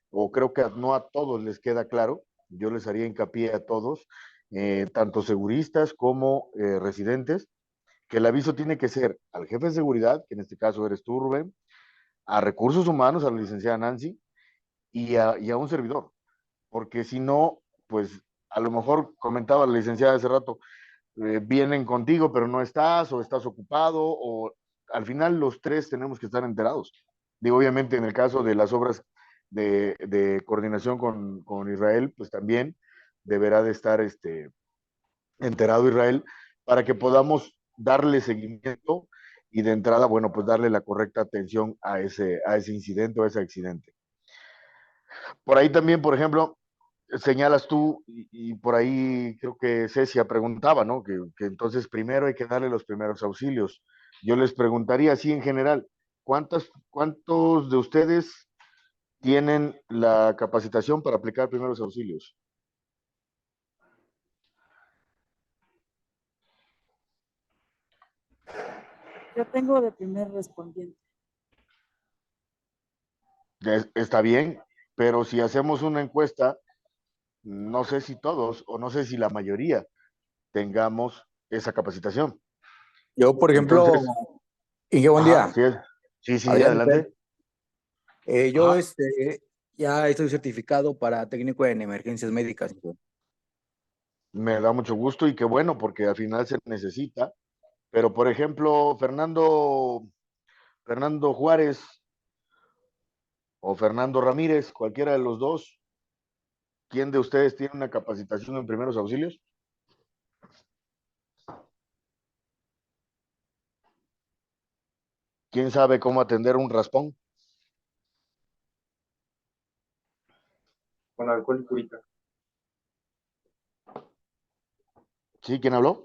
o creo que no a todos les queda claro. Yo les haría hincapié a todos, tanto seguristas como residentes, que el aviso tiene que ser al jefe de seguridad, que en este caso eres tú, Rubén, a recursos humanos, a la licenciada Nancy, y a un servidor, porque si no, pues a lo mejor comentaba la licenciada hace rato, vienen contigo, pero no estás, o estás ocupado, o al final los tres tenemos que estar enterados. Digo, obviamente en el caso de las obras de coordinación con Israel, pues también deberá de estar enterado Israel para que podamos darle seguimiento y de entrada, bueno, pues darle la correcta atención a ese incidente o a ese accidente. Por ahí también, por ejemplo, señalas tú, y por ahí creo que Cecia preguntaba, ¿no? Que entonces primero hay que darle los primeros auxilios. Yo les preguntaría así en general, ¿cuántos de ustedes tienen la capacitación para aplicar primeros auxilios? Yo tengo de primer respondiente. Está bien, pero si hacemos una encuesta, no sé si todos o no sé si la mayoría tengamos esa capacitación. Yo, por ejemplo, Entonces, Inge, buen ajá, día. sí, sí, Adrián, adelante. yo Ajá. ya estoy certificado para técnico en emergencias médicas. Me da mucho gusto y qué bueno, porque al final se necesita. Pero, por ejemplo, Fernando Juárez o Fernando Ramírez, cualquiera de los dos, ¿quién de ustedes tiene una capacitación en primeros auxilios? ¿Quién sabe cómo atender un raspón? Con alcohol y curita. ¿Sí? ¿Quién habló?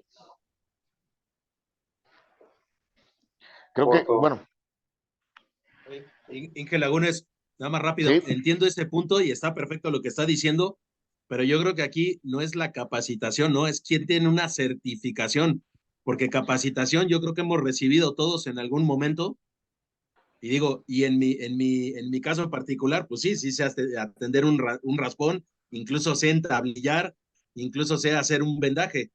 Creo que, Corto. bueno, Inge Lagunes, nada más rápido, sí, entiendo ese punto y está perfecto lo que está diciendo, pero yo creo que aquí no es la capacitación, ¿no? Es quien tiene una certificación, porque capacitación yo creo que hemos recibido todos en algún momento, y digo, y en mi caso particular, pues sí, sí sé atender un raspón, incluso sé entablillar, incluso sé hacer un vendaje,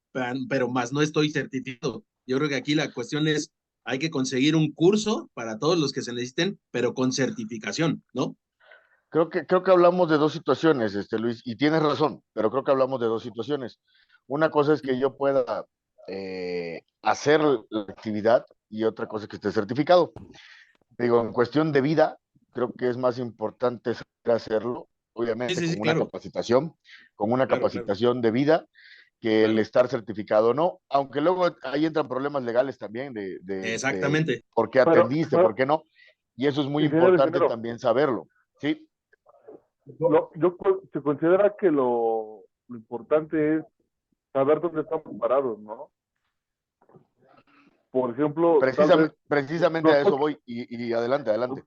pero más no estoy certificado. Yo creo que aquí la cuestión es, hay que conseguir un curso para todos los que se necesiten, pero con certificación, ¿no? creo que hablamos de dos situaciones, Luis, y tienes razón, pero creo que hablamos de dos situaciones. Una cosa es que yo pueda hacer la actividad y otra cosa es que esté certificado. Digo, en cuestión de vida, creo que es más importante saber hacerlo, Sí, obviamente sí, sí, con una claro, capacitación, con una claro, claro, capacitación de vida, que el claro. estar certificado o no, aunque luego ahí entran problemas legales también de Exactamente. por qué atendiste, por qué no, y eso es muy importante Ingeniero, también saberlo, ¿sí? se considera que lo importante es saber dónde estamos parados, ¿no? Por ejemplo, tal vez, Precisamente a no, eso voy, y adelante, adelante.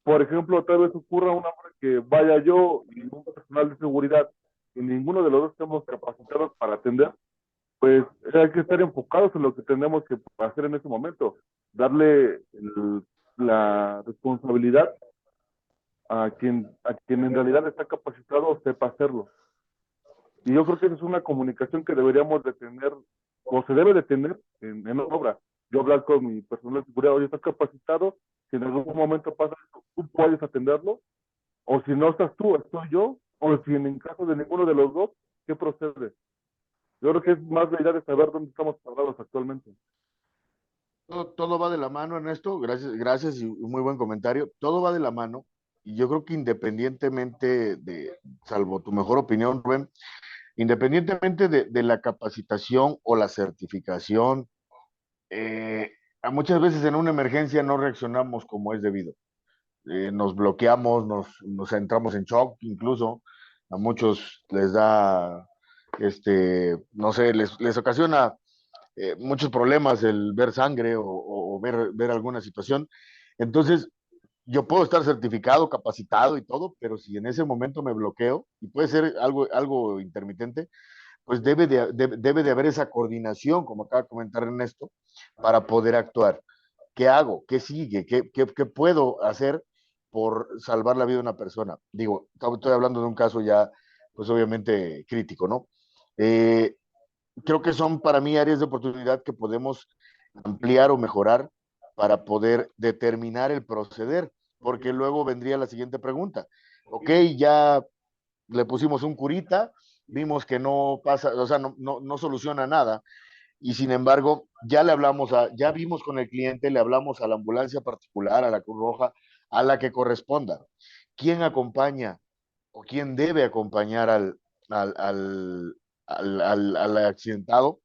por ejemplo, tal vez ocurra una hora que vaya yo y un personal de seguridad y ninguno de los dos estemos capacitados para atender, pues hay que estar enfocados en lo que tenemos que hacer en ese momento, darle la responsabilidad a quien en realidad está capacitado o sepa hacerlo. Y yo creo que esa es una comunicación que deberíamos de tener, o se debe de tener en la obra. Yo hablar con mi personal de seguridad, oye, estás capacitado, si en algún momento pasa esto, tú puedes atenderlo, o si no estás tú, estoy yo, o si en caso de ninguno de los dos, ¿qué procede? Yo creo que es más la idea de saber dónde estamos parados actualmente. Todo va de la mano en esto, gracias, gracias y muy buen comentario. Todo va de la mano y yo creo que independientemente salvo tu mejor opinión, Rubén, independientemente de la capacitación o la certificación, a muchas veces en una emergencia no reaccionamos como es debido. nos bloqueamos, nos entramos en shock, incluso a muchos les da, no sé, les ocasiona muchos problemas el ver sangre o ver alguna situación. Entonces, yo puedo estar certificado, capacitado y todo, pero si en ese momento me bloqueo, y puede ser algo intermitente, pues debe de haber esa coordinación, como acaba de comentar Ernesto, para poder actuar. ¿Qué hago? ¿Qué sigue? ¿Qué puedo hacer por salvar la vida de una persona? Digo, estoy hablando de un caso ya, pues obviamente crítico, ¿no? Eh, Creo que son para mí áreas de oportunidad que podemos ampliar o mejorar para poder determinar el proceder, porque luego vendría la siguiente pregunta. Ok, ya le pusimos un curita, vimos que no pasa, o sea, no soluciona nada, y sin embargo, ya vimos con el cliente, le hablamos a la ambulancia particular, a la Cruz Roja, a la que corresponda. ¿Quién acompaña o quién debe acompañar al, al, al accidentado?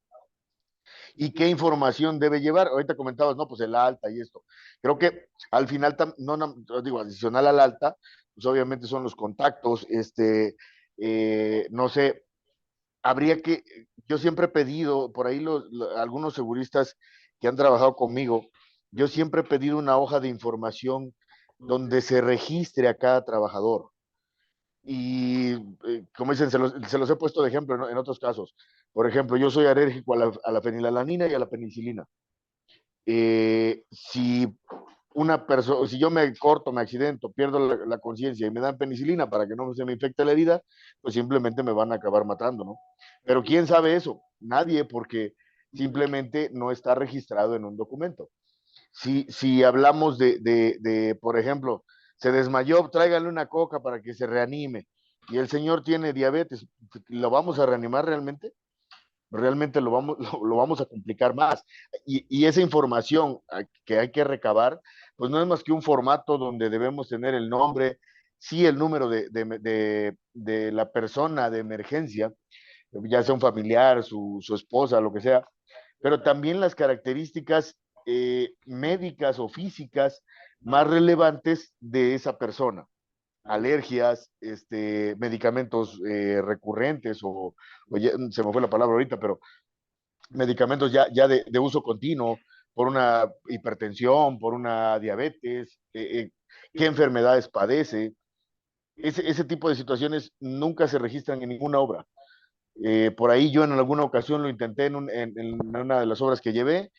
¿Y qué información debe llevar? Ahorita comentabas, no, pues el alta y esto. Creo que al final, digo, adicional al alta, pues obviamente son los contactos, no sé, yo siempre he pedido, por ahí algunos seguristas que han trabajado conmigo, yo siempre he pedido una hoja de información donde se registre a cada trabajador. Y como dicen, se los he puesto de ejemplo en otros casos. Por ejemplo, yo soy alérgico a la fenilalanina y a la penicilina. Si una persona, si yo me corto, me accidento, pierdo la conciencia y me dan penicilina para que no se me infecte la herida, pues simplemente me van a acabar matando, ¿no? Pero ¿quién sabe eso? Nadie, porque simplemente no está registrado en un documento. Si hablamos por ejemplo, se desmayó, tráigale una coca para que se reanime y el señor tiene diabetes, ¿lo vamos a reanimar realmente? Realmente lo vamos a complicar más. Y esa información que hay que recabar, pues no es más que un formato donde debemos tener el nombre, sí el número de la persona de emergencia, ya sea un familiar, su esposa, lo que sea, pero también las características médicas o físicas más relevantes de esa persona, alergias, medicamentos recurrentes se me fue la palabra ahorita, pero medicamentos ya de uso continuo, por una hipertensión, por una diabetes, qué enfermedades padece. Ese tipo de situaciones nunca se registran en ninguna obra. Por ahí yo en alguna ocasión lo intenté en una de las obras que llevé,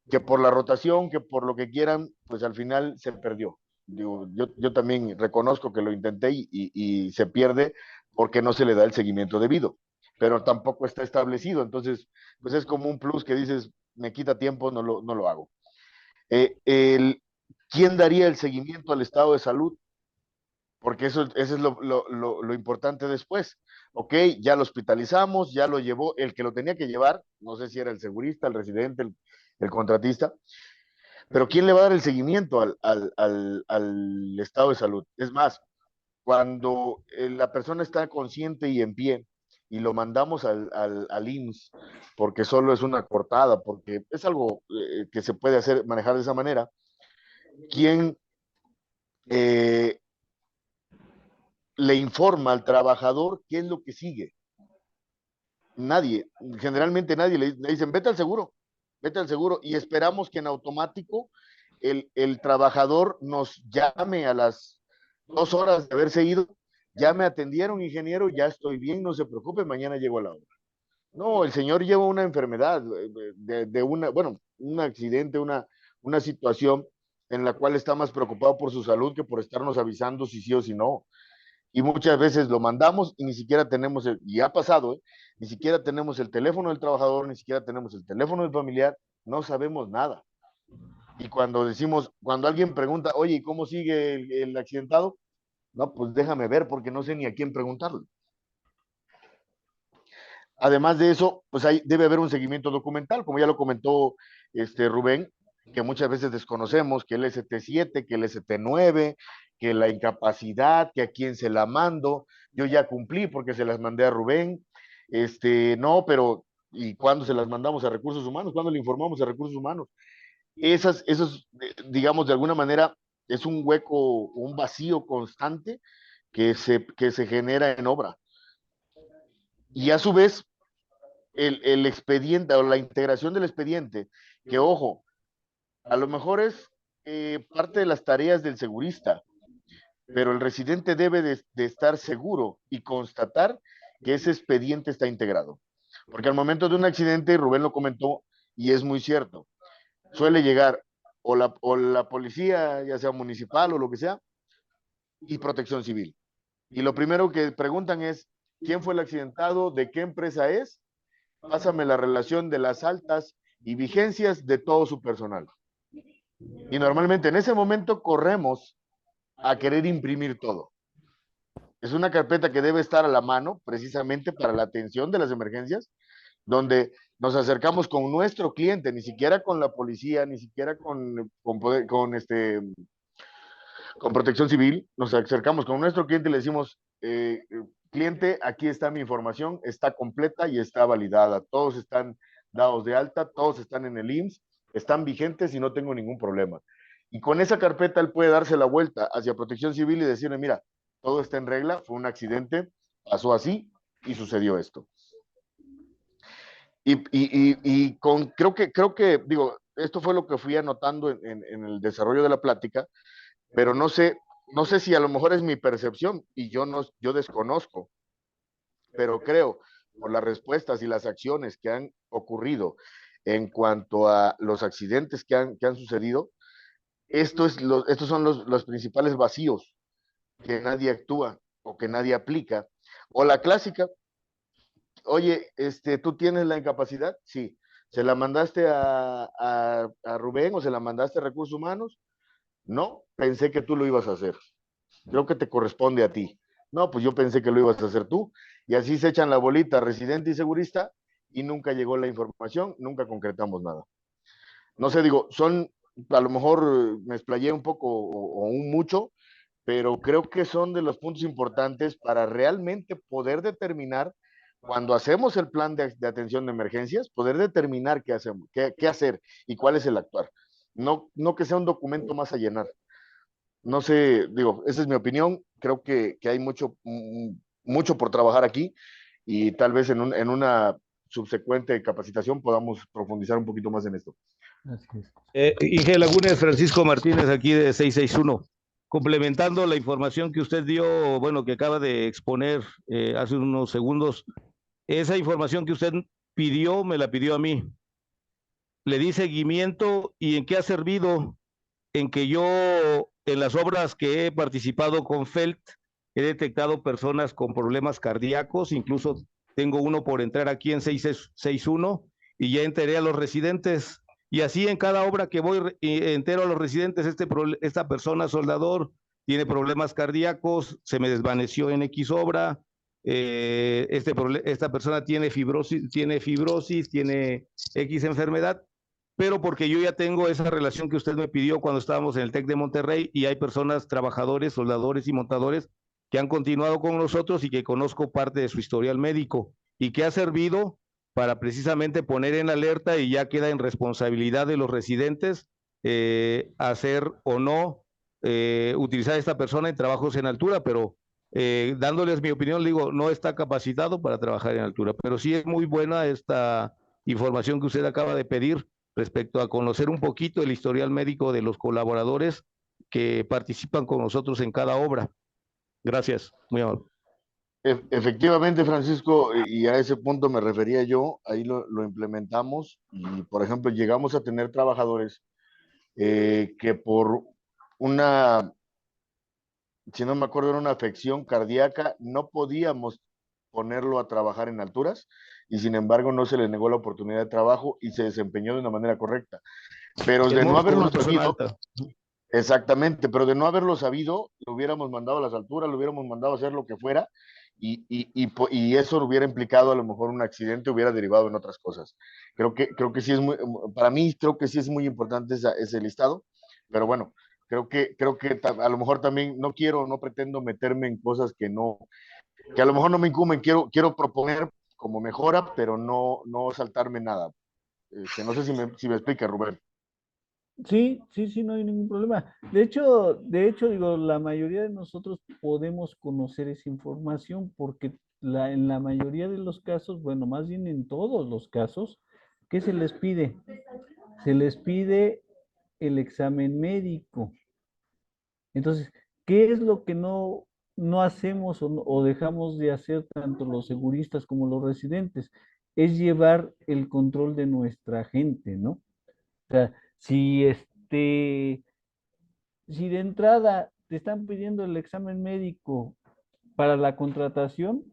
que por la rotación, que por lo que quieran, pues al final se perdió. Digo, yo también reconozco que lo intenté y se pierde porque no se le da el seguimiento debido, pero tampoco está establecido. Entonces, pues es como un plus que dices, me quita tiempo, no lo hago. Eh, el, ¿Quién daría el seguimiento al estado de salud? Porque eso es lo importante después. Ok, ya lo hospitalizamos, ya lo llevó el que lo tenía que llevar, no sé si era el segurista, el residente, el contratista, pero ¿quién le va a dar el seguimiento al estado de salud? Es más, cuando la persona está consciente y en pie y lo mandamos al IMSS porque solo es una cortada, porque es algo que se puede manejar de esa manera, ¿quién eh, le informa al trabajador qué es lo que sigue? Nadie, generalmente nadie le dicen, vete al seguro y esperamos que en automático el trabajador nos llame a las 2 horas de haberse ido, ya me atendieron, ingeniero, ya estoy bien, no se preocupe, mañana llego a la obra. No, el señor lleva una enfermedad, bueno, un accidente, una situación en la cual está más preocupado por su salud que por estarnos avisando si sí o si no. Y muchas veces lo mandamos y ni siquiera tenemos, y ha pasado, ni siquiera tenemos el teléfono del trabajador, ni siquiera tenemos el teléfono del familiar, no sabemos nada. Y cuando alguien pregunta, oye, ¿cómo sigue el accidentado? No, pues déjame ver porque no sé ni a quién preguntarle. Además de eso, pues debe haber un seguimiento documental, como ya lo comentó Rubén, que muchas veces desconocemos, que el ST7, que el ST9, que la incapacidad, que a quién se la mando. Yo ya cumplí porque se las mandé a Rubén. No, pero ¿y cuándo se las mandamos a recursos humanos? ¿Cuándo le informamos a recursos humanos? Esos, digamos, de alguna manera, es un hueco, un vacío constante que se genera en obra. Y a su vez, el expediente o la integración del expediente, que ojo, a lo mejor es parte de las tareas del segurista, pero el residente debe de estar seguro y constatar que ese expediente está integrado. Porque al momento de un accidente, Rubén lo comentó, y es muy cierto, suele llegar o la policía, ya sea municipal o lo que sea, y protección civil. Y lo primero que preguntan es, ¿quién fue el accidentado? ¿De qué empresa es? Pásame la relación de las altas y vigencias de todo su personal. Y normalmente en ese momento corremos a querer imprimir todo. Es una carpeta que debe estar a la mano precisamente para la atención de las emergencias, donde nos acercamos con nuestro cliente, ni siquiera con la policía, ni siquiera con protección civil, nos acercamos con nuestro cliente y le decimos, cliente, aquí está mi información, está completa y está validada, todos están dados de alta, todos están en el IMSS, están vigentes y no tengo ningún problema. Y con esa carpeta él puede darse la vuelta hacia protección civil y decirle, mira, todo está en regla, fue un accidente, pasó así y sucedió esto. Creo que, digo, esto fue lo que fui anotando en el desarrollo de la plática, pero no sé si a lo mejor es mi percepción y yo desconozco, pero creo por las respuestas y las acciones que han ocurrido en cuanto a los accidentes que han sucedido, estos son los principales vacíos que nadie actúa o que nadie aplica. O la clásica, oye, ¿tú tienes la incapacidad? Sí. ¿Se la mandaste a Rubén o se la mandaste a Recursos Humanos? No, pensé que tú lo ibas a hacer. Creo que te corresponde a ti. No, pues yo pensé que lo ibas a hacer tú. Y así se echan la bolita residente y segurista y nunca llegó la información, nunca concretamos nada. No sé, digo, a lo mejor me explayé un poco o un mucho, pero creo que son de los puntos importantes para realmente poder determinar, cuando hacemos el plan de atención de emergencias, poder determinar qué hacemos, qué hacer y cuál es el actuar. No que sea un documento más a llenar. No sé, digo, esa es mi opinión. Creo que hay mucho por trabajar aquí y tal vez en una subsecuente capacitación podamos profundizar un poquito más en esto. Así es. Inge Lagunes, Francisco Martínez, aquí de 661. Complementando la información que usted dio, bueno, que acaba de exponer hace unos segundos, esa información que usted pidió, me la pidió a mí. Le di seguimiento y en qué ha servido, en que yo, en las obras que he participado con FELT, he detectado personas con problemas cardíacos, incluso tengo uno por entrar aquí en 661 y ya enteré a los residentes. Y así en cada obra que voy, entero a los residentes, esta persona soldador tiene problemas cardíacos, se me desvaneció en X obra, esta persona tiene fibrosis, tiene X enfermedad, pero porque yo ya tengo esa relación que usted me pidió cuando estábamos en el TEC de Monterrey y hay personas, trabajadores, soldadores y montadores que han continuado con nosotros y que conozco parte de su historial médico y que ha servido para precisamente poner en alerta y ya queda en responsabilidad de los residentes hacer o no utilizar a esta persona en trabajos en altura, pero dándoles mi opinión, digo, no está capacitado para trabajar en altura, pero sí es muy buena esta información que usted acaba de pedir respecto a conocer un poquito el historial médico de los colaboradores que participan con nosotros en cada obra. Gracias, muy amable. Efectivamente, Francisco, y a ese punto me refería yo, ahí lo implementamos y, por ejemplo, llegamos a tener trabajadores que por si no me acuerdo, era una afección cardíaca, no podíamos ponerlo a trabajar en alturas y sin embargo no se le negó la oportunidad de trabajo y se desempeñó de una manera correcta. Pero de no haberlo sabido, exactamente, pero de no haberlo sabido, lo hubiéramos mandado a las alturas, lo hubiéramos mandado a hacer lo que fuera y eso hubiera implicado a lo mejor un accidente, hubiera derivado en otras cosas. Creo que sí es para mí creo que sí es muy importante ese listado, pero bueno, creo que a lo mejor también no pretendo meterme en cosas que a lo mejor no me incumben, quiero proponer como mejora, pero no saltarme nada. No sé si me explica, Rubén. Sí, no hay ningún problema. De hecho, digo, la mayoría de nosotros podemos conocer esa información porque en la mayoría de los casos, bueno, más bien en todos los casos, ¿qué se les pide? Se les pide el examen médico. Entonces, ¿qué es lo que no hacemos o dejamos de hacer tanto los seguristas como los residentes? Es llevar el control de nuestra gente, ¿no? O sea, si de entrada te están pidiendo el examen médico para la contratación,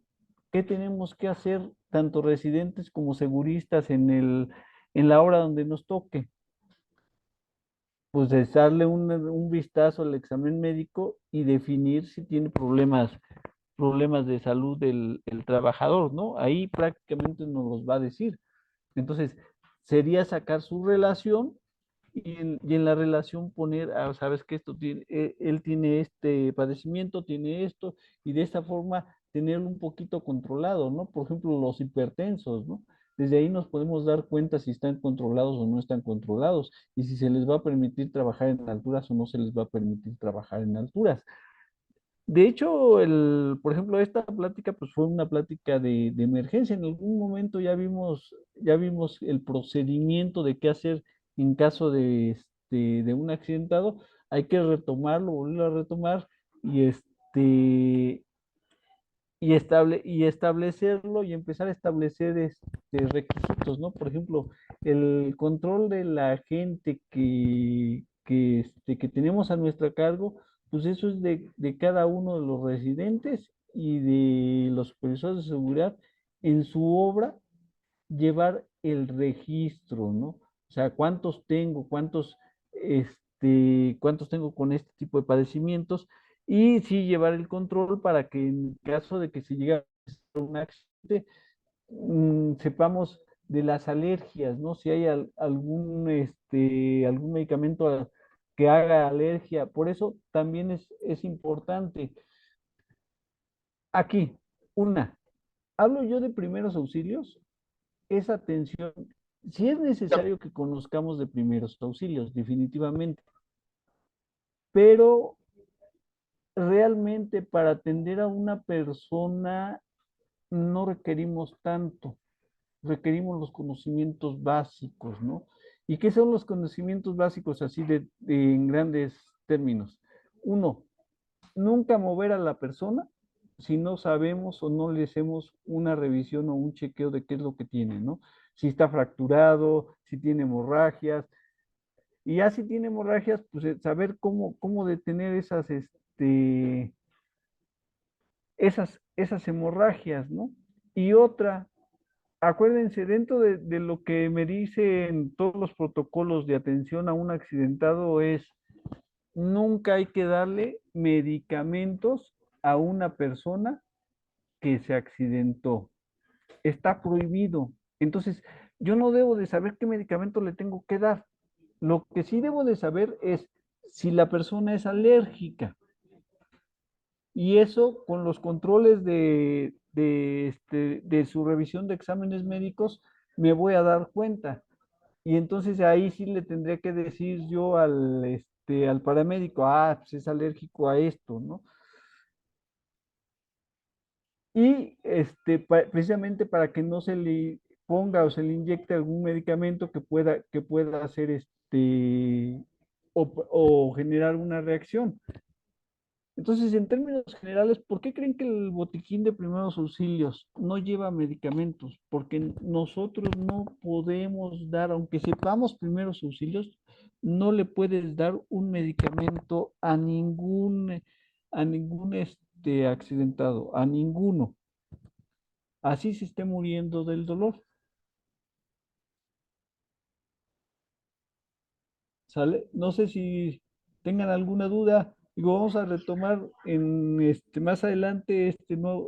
¿qué tenemos que hacer tanto residentes como seguristas en la hora donde nos toque? Pues es darle un vistazo al examen médico y definir si tiene problemas de salud el trabajador, ¿no? Ahí prácticamente nos los va a decir. Entonces, sería sacar su relación y en la relación poner, sabes que él tiene este padecimiento, tiene esto, y de esta forma tenerlo un poquito controlado, ¿no? Por ejemplo, los hipertensos, ¿no? Desde ahí nos podemos dar cuenta si están controlados o no están controlados, y si se les va a permitir trabajar en alturas o no se les va a permitir trabajar en alturas. De hecho, por ejemplo, esta plática pues fue una plática de emergencia. En algún momento ya vimos el procedimiento de qué hacer en caso de un accidentado. Hay que retomarlo, volverlo a retomar y y establecerlo y empezar a establecer requisitos, ¿no? Por ejemplo, el control de la gente que tenemos a nuestra cargo, pues eso es de cada uno de los residentes y de los supervisores de seguridad en su obra llevar el registro, ¿no? O sea, cuántos tengo, cuántos tengo con este tipo de padecimientos y sí llevar el control para que en caso de que se llegue a un accidente, sepamos de las alergias, ¿no? Si hay algún medicamento que haga alergia. Por eso también es importante. Aquí, hablo yo de primeros auxilios, esa atención, sí es necesario que conozcamos de primeros auxilios, definitivamente, pero realmente para atender a una persona no requerimos tanto, requerimos los conocimientos básicos, ¿no? ¿Y qué son los conocimientos básicos así en grandes términos? Uno, nunca mover a la persona si no sabemos o no le hacemos una revisión o un chequeo de qué es lo que tiene, ¿no? Si está fracturado, si tiene hemorragias, y ya si tiene hemorragias, pues saber cómo detener esas hemorragias, ¿no? Y otra, acuérdense, dentro de lo que me dicen todos los protocolos de atención a un accidentado es, nunca hay que darle medicamentos a una persona que se accidentó. Está prohibido. Entonces, yo no debo de saber qué medicamento le tengo que dar. Lo que sí debo de saber es si la persona es alérgica. Y eso con los controles de su revisión de exámenes médicos me voy a dar cuenta. Y entonces ahí sí le tendría que decir yo al paramédico, pues es alérgico a esto, ¿no? Y precisamente para que no se le ponga o se le inyecte algún medicamento que pueda hacer o generar una reacción. Entonces, en términos generales, ¿por qué creen que el botiquín de primeros auxilios no lleva medicamentos? Porque nosotros no podemos dar, aunque sepamos primeros auxilios, no le puedes dar un medicamento a ningún accidentado, a ninguno. Así se esté muriendo del dolor. ¿Sale? No sé si tengan alguna duda. Digo, vamos a retomar más adelante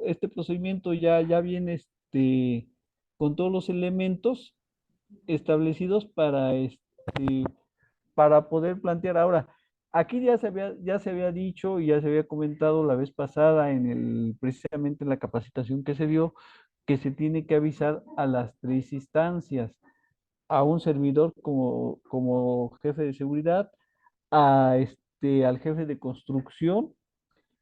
este procedimiento ya viene con todos los elementos establecidos para poder plantear. Ahora, aquí ya se había dicho y ya se había comentado la vez pasada precisamente en la capacitación que se dio, que se tiene que avisar a las 3 instancias. a un servidor como jefe de seguridad, al jefe de construcción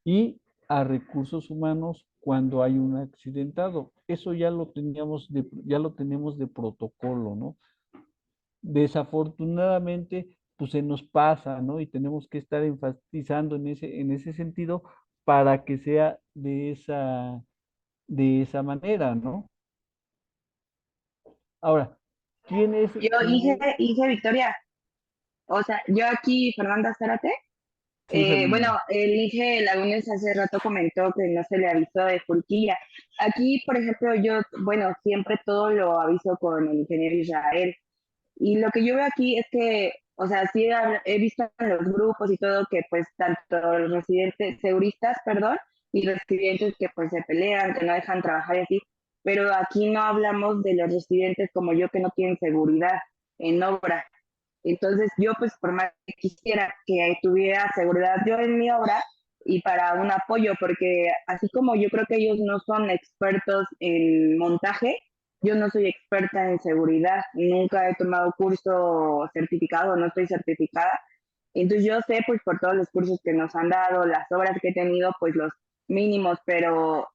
y a recursos humanos cuando hay un accidentado. Eso ya lo tenemos de protocolo, ¿no? Desafortunadamente, pues se nos pasa, ¿no? Y tenemos que estar enfatizando en ese sentido para que sea de esa manera, ¿no? Ahora, ¿quién es? Yo hice Victoria, o sea, yo aquí, Fernanda Zárate, Sí, bueno, Fernanda. el Inge Lagunes hace rato comentó que no se le avisó de Furquilla. Aquí, por ejemplo, yo, bueno, siempre todo lo aviso con el ingeniero Israel. Y lo que yo veo aquí es que, o sea, sí he visto en los grupos y todo que pues tanto los residentes, seguristas, perdón, y residentes que pues se pelean, que no dejan trabajar y así, pero aquí no hablamos de los residentes como yo que no tienen seguridad en obra. Entonces yo pues por más que quisiera que tuviera seguridad yo en mi obra y para un apoyo, porque así como yo creo que ellos no son expertos en montaje, yo no soy experta en seguridad, nunca he tomado curso certificado, no estoy certificada. Entonces yo sé pues por todos los cursos que nos han dado, las obras que he tenido, pues los mínimos, pero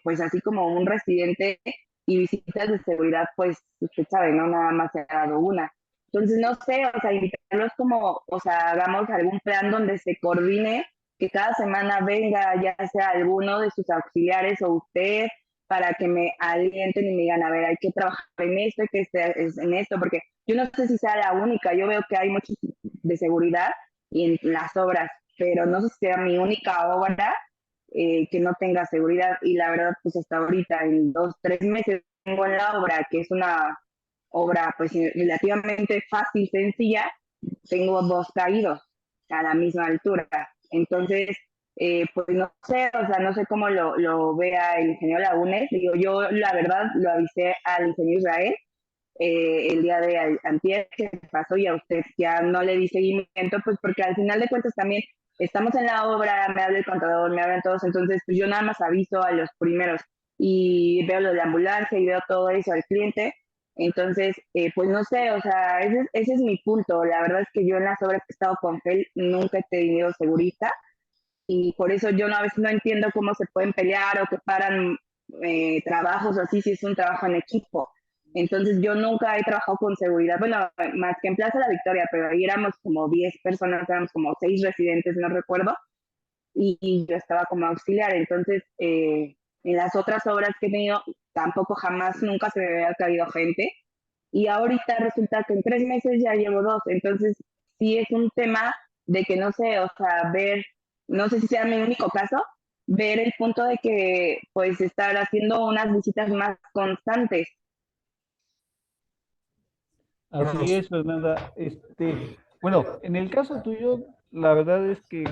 pues así como un residente y visitas de seguridad, pues usted sabe, no nada más se ha dado una. Entonces, no sé, o sea, invitarlos como, o sea, hagamos algún plan donde se coordine, que cada semana venga ya sea alguno de sus auxiliares o usted, para que me alienten y me digan, a ver, hay que trabajar en esto, hay que estar en esto, porque yo no sé si sea la única, yo veo que hay muchos de seguridad y en las obras, pero no sé si sea mi única obra que no tenga seguridad y la verdad, pues hasta ahorita, en 2, 3 meses, tengo en la obra, que es una obra pues relativamente fácil, sencilla, tengo 2 caídos a la misma altura. Entonces, pues no sé, o sea, no sé cómo lo vea el ingeniero Lagunes. Digo, yo la verdad lo avisé al ingeniero Israel el día de antier que pasó y a usted ya no le di seguimiento, pues porque al final de cuentas también estamos en la obra, me habla el contador, me hablan todos, entonces pues yo nada más aviso a los primeros y veo lo de la ambulancia y veo todo eso al cliente. Entonces, pues no sé, o sea, ese es mi punto. La verdad es que yo en las obras que he estado con Fel nunca he tenido segurista y por eso yo no, a veces no entiendo cómo se pueden pelear o que paran trabajos así si es un trabajo en equipo. Entonces yo nunca he trabajado con seguridad, bueno, más que en Plaza La Victoria, pero ahí éramos como 10 personas, éramos como 6 residentes, no recuerdo, y yo estaba como auxiliar. Entonces, en las otras obras que he tenido, tampoco jamás, nunca se me había caído gente. Y ahorita resulta que en 3 meses ya llevo 2. Entonces, sí es un tema de que no sé, o sea, ver, no sé si sea mi único caso, ver el punto de que pues estar haciendo unas visitas más constantes. Así es, Fernanda. Bueno, en el caso tuyo, la verdad es que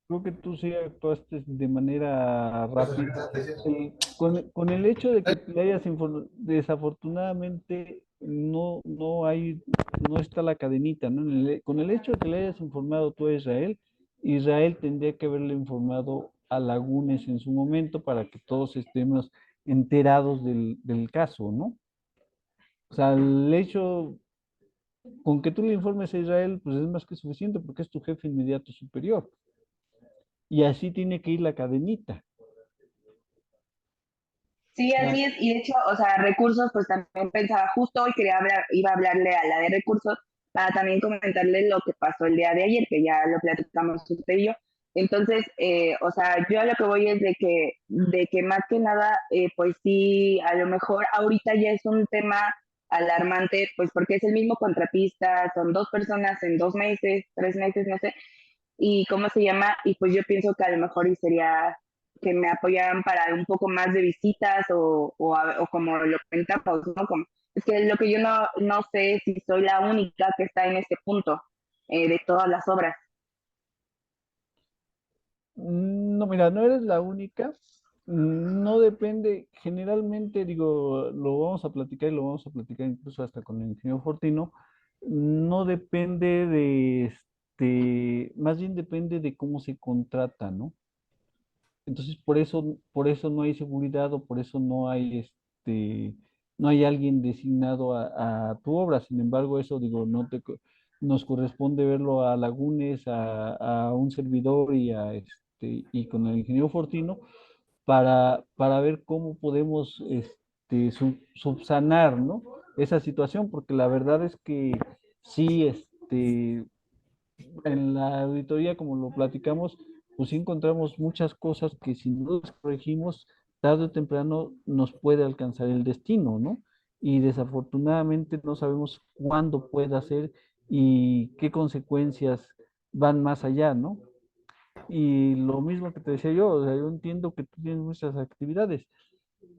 creo que tú sí actuaste de manera rápida. Con el hecho de que te hayas desafortunadamente no está la cadenita, ¿no? Con el hecho de que le hayas informado tú a Israel, Israel tendría que haberle informado a Lagunes en su momento para que todos estemos enterados del caso, ¿no? O sea, el hecho con que tú le informes a Israel, pues es más que suficiente porque es tu jefe inmediato superior. Y así tiene que ir la cadenita. Sí, O sea, así es. Y de hecho, o sea, recursos, pues también pensaba, justo hoy quería hablar, iba a hablarle a la de recursos para también comentarle lo que pasó el día de ayer, que ya lo platicamos usted y yo. Entonces, o sea, yo a lo que voy es de que más que nada, pues sí, a lo mejor ahorita ya es un tema alarmante, pues porque es el mismo contratista, son 2 personas en 2 meses, 3 meses, no sé, y cómo se llama, y pues yo pienso que a lo mejor y sería que me apoyaran para un poco más de visitas o como lo comentamos, ¿no? Como, es que lo que yo no sé si soy la única que está en este punto de todas las obras. no, mira, no eres la única. No depende, generalmente digo, lo vamos a platicar y lo vamos a platicar incluso hasta con el ingeniero Fortino. No depende más bien depende de cómo se contrata, ¿no? Entonces, por eso no hay seguridad o por eso no hay no hay alguien designado a tu obra. Sin embargo, eso digo, nos corresponde verlo a Lagunes, a un servidor y con el ingeniero Fortino para ver cómo podemos subsanar, ¿no? Esa situación, porque la verdad es que sí, en la auditoría, como lo platicamos, pues sí encontramos muchas cosas que si no las corregimos, tarde o temprano nos puede alcanzar el destino, ¿no? Y desafortunadamente no sabemos cuándo pueda ser y qué consecuencias van más allá, ¿no? Y lo mismo que te decía yo, o sea, yo entiendo que tú tienes muchas actividades,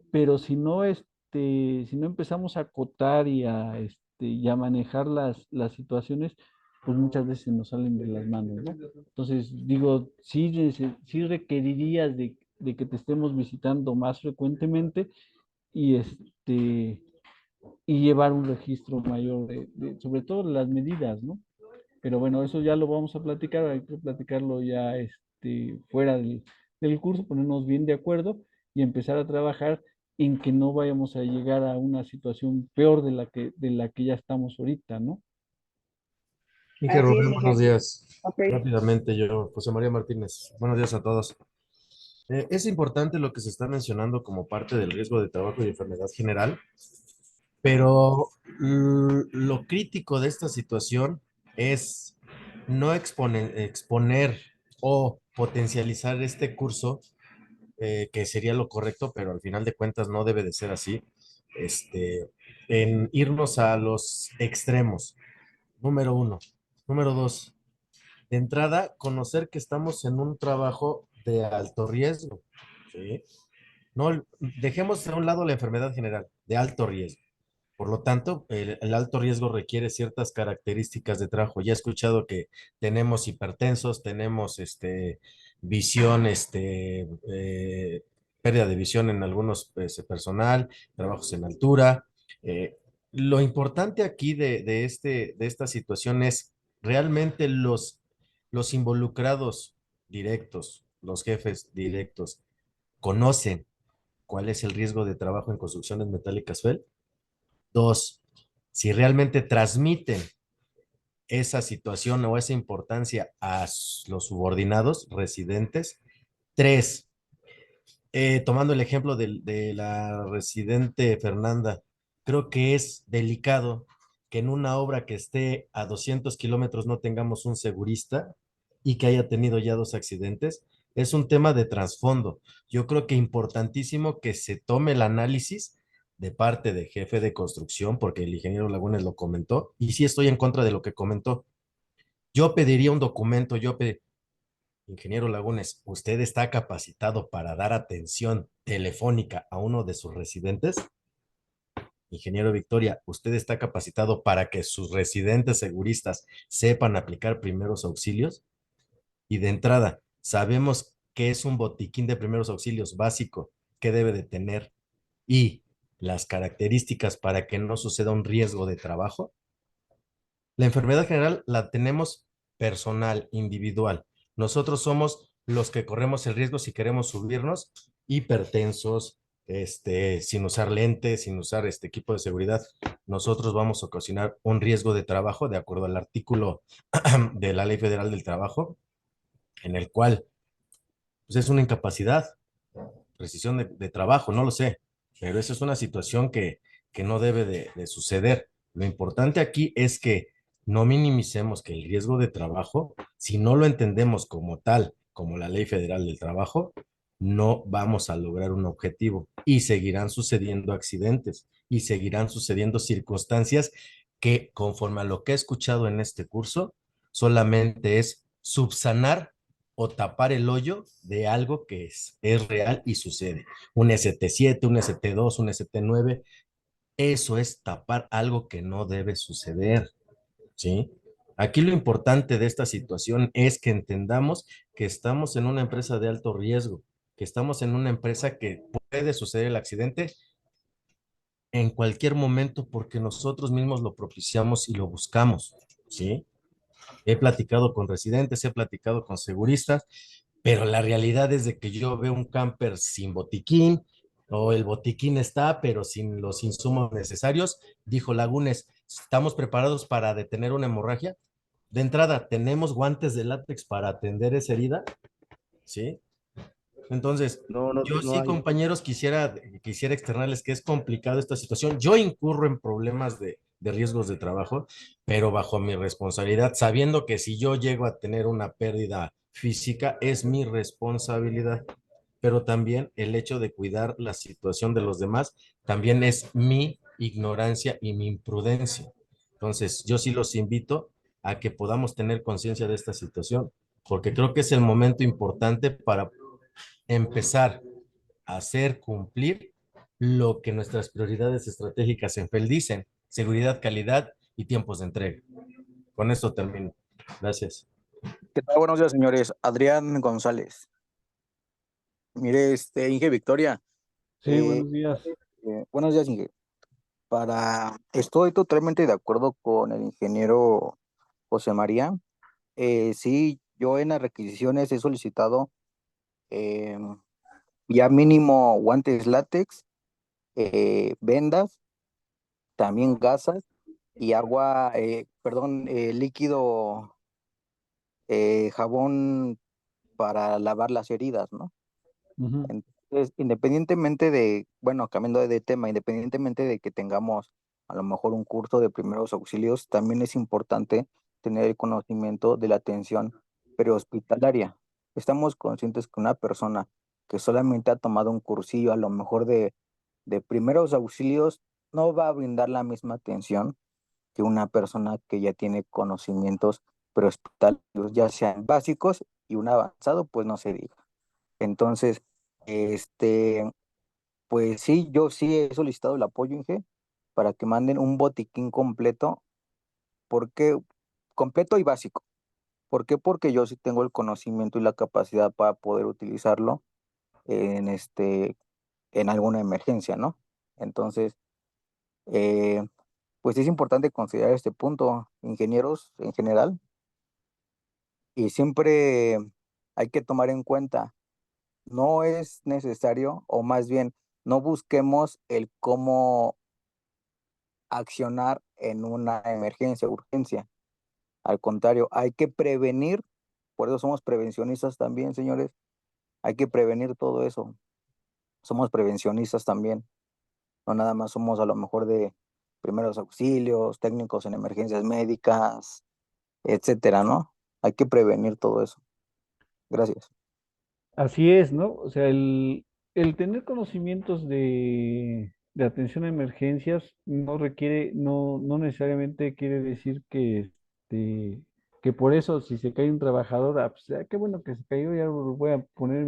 pero si no empezamos a acotar y a manejar las situaciones, pues muchas veces se nos salen de las manos, ¿no? Entonces, digo, sí requerirías de que te estemos visitando más frecuentemente y y llevar un registro mayor sobre todo las medidas, ¿no? Pero bueno, eso ya lo vamos a platicar, hay que platicarlo ya fuera del curso, ponernos bien de acuerdo y empezar a trabajar en que no vayamos a llegar a una situación peor de la que ya estamos ahorita, ¿no? Inge Así es, Rubén, Inge. buenos días. Ok. Rápidamente, yo, José María Martínez. Buenos días a todos. Es importante lo que se está mencionando como parte del riesgo de trabajo y enfermedad general, pero lo crítico de esta situación es no exponer o potencializar este curso, que sería lo correcto, pero al final de cuentas no debe de ser así, en irnos a los extremos, número uno. Número dos, de entrada, conocer que estamos en un trabajo de alto riesgo, ¿sí? No, dejemos a un lado la enfermedad general, de alto riesgo. Por lo tanto, el alto riesgo requiere ciertas características de trabajo. Ya he escuchado que tenemos hipertensos, tenemos visión, pérdida de visión en algunos personal, trabajos en altura. Eh, lo importante aquí de esta situación es realmente los involucrados directos, los jefes directos, conocen cuál es el riesgo de trabajo en construcciones metálicas FEL. Dos, si realmente transmiten esa situación o esa importancia a los subordinados residentes. Tres, tomando el ejemplo de la residente Fernanda, creo que es delicado que en una obra que esté a 200 kilómetros no tengamos un segurista y que haya tenido ya 2 accidentes. Es un tema de trasfondo. Yo creo que importantísimo que se tome el análisis de parte de jefe de construcción, porque el ingeniero Lagunes lo comentó, y sí estoy en contra de lo que comentó. Yo pediría un documento, ingeniero Lagunes, ¿usted está capacitado para dar atención telefónica a uno de sus residentes? Ingeniero Victoria, ¿usted está capacitado para que sus residentes seguristas sepan aplicar primeros auxilios? Y de entrada, sabemos qué es un botiquín de primeros auxilios básico, qué debe de tener y las características para que no suceda un riesgo de trabajo. La enfermedad general la tenemos personal, individual. Nosotros somos los que corremos el riesgo si queremos subirnos, hipertensos, sin usar lentes, sin usar este equipo de seguridad. Nosotros vamos a ocasionar un riesgo de trabajo de acuerdo al artículo de la Ley Federal del Trabajo, en el cual pues, es una incapacidad, precisión de trabajo, no lo sé, pero esa es una situación que no debe de suceder. Lo importante aquí es que no minimicemos que el riesgo de trabajo, si no lo entendemos como tal, como la Ley Federal del Trabajo, no vamos a lograr un objetivo y seguirán sucediendo accidentes y seguirán sucediendo circunstancias que, conforme a lo que he escuchado en este curso, solamente es subsanar o tapar el hoyo de algo que es real y sucede. Un ST7, un ST2, un ST9, eso es tapar algo que no debe suceder, ¿sí? Aquí lo importante de esta situación es que entendamos que estamos en una empresa de alto riesgo, que estamos en una empresa que puede suceder el accidente en cualquier momento porque nosotros mismos lo propiciamos y lo buscamos, ¿sí? He platicado con residentes, he platicado con seguristas, pero la realidad es de que yo veo un camper sin botiquín, o el botiquín está, pero sin los insumos necesarios. Dijo Lagunes, ¿estamos preparados para detener una hemorragia? De entrada, ¿tenemos guantes de látex para atender esa herida? ¿Sí? Entonces, No, no, yo no sí, hay. compañeros, quisiera externarles que es complicado esta situación. Yo incurro en problemas de riesgos de trabajo, pero bajo mi responsabilidad, sabiendo que si yo llego a tener una pérdida física, es mi responsabilidad. Pero también el hecho de cuidar la situación de los demás, también es mi ignorancia y mi imprudencia. Entonces, yo sí los invito a que podamos tener conciencia de esta situación, porque creo que es el momento importante para empezar a hacer cumplir lo que nuestras prioridades estratégicas en FEL dicen: seguridad, calidad y tiempos de entrega. Con esto termino. Gracias. ¿Qué tal? Buenos días, señores. Adrián González. Mire, Inge Victoria. Sí, eh, buenos días. Buenos días, Inge. Estoy totalmente de acuerdo con el ingeniero José María. Sí, yo en las requisiciones he solicitado eh, ya mínimo guantes látex, vendas, también gasas y agua, perdón, líquido, jabón para lavar las heridas, ¿no? Ujú. Entonces, independientemente de, bueno, cambiando de tema, independientemente de que tengamos a lo mejor un curso de primeros auxilios, también es importante tener el conocimiento de la atención prehospitalaria. Estamos conscientes que una persona que solamente ha tomado un cursillo, a lo mejor de primeros auxilios, no va a brindar la misma atención que una persona que ya tiene conocimientos prehospitalarios, ya sean básicos y un avanzado, pues no se diga. Entonces, este, pues sí, yo sí he solicitado el apoyo, Inge, para que manden un botiquín completo, porque completo y básico. ¿Por qué? Porque yo sí tengo el conocimiento y la capacidad para poder utilizarlo en en alguna emergencia, ¿no? Entonces, eh, pues es importante considerar este punto, ingenieros en general, y siempre hay que tomar en cuenta, no es necesario, o más bien, no busquemos el cómo accionar en una emergencia, urgencia. Al contrario, hay que prevenir, por eso somos prevencionistas también, señores. Hay que prevenir todo eso. Somos prevencionistas también. No nada más somos a lo mejor de primeros auxilios, técnicos en emergencias médicas, etcétera, ¿no? Hay que prevenir todo eso. Gracias. Así es, ¿no? O sea, el tener conocimientos de atención a emergencias no requiere, no necesariamente quiere decir que por eso si se cae un trabajador, ah, pues, ah, qué bueno que se cayó, ya voy a poner